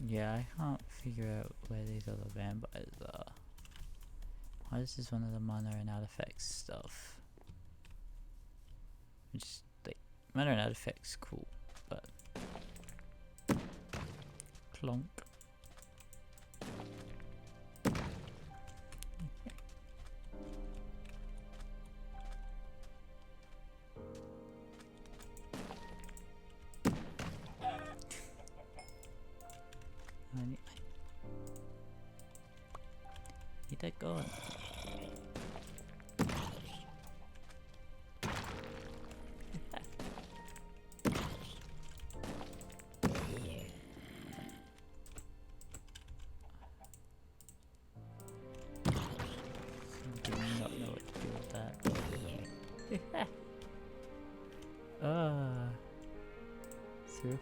Yeah, I can't figure out where these other vampires are. Why is this one of the mana and artifacts stuff? Just like mana and artifacts cool, but clonk. Need that going.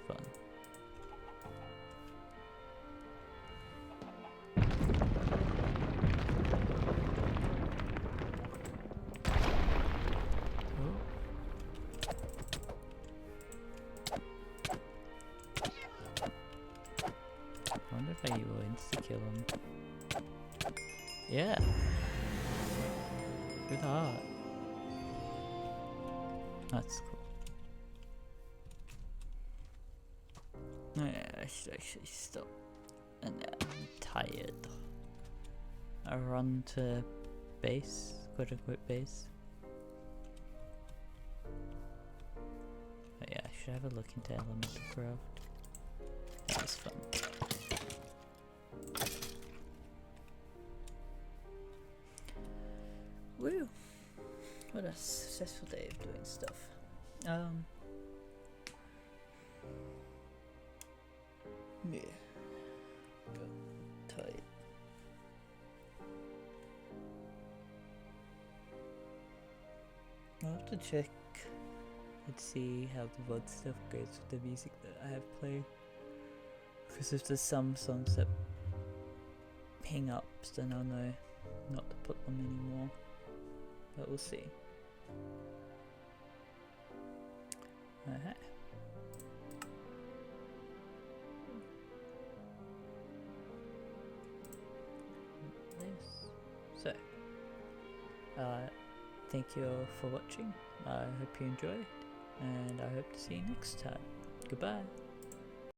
fun. I wonder if I will insta-kill him. Yeah! Good art. That's cool. Yeah, I should actually stop. And I'm tired. I run to base, quote unquote base. But yeah, I should have a look into elemental craft. That was fun. Woo! What a successful day of doing stuff. Yeah. Got tight. I'll have to check and see how the VOD stuff goes with the music that I have played. Because if there's some songs that ping ups, then I'll know not to put them anymore. But we'll see. So, thank you all for watching. I hope you enjoyed, and I hope to see you next time. Goodbye.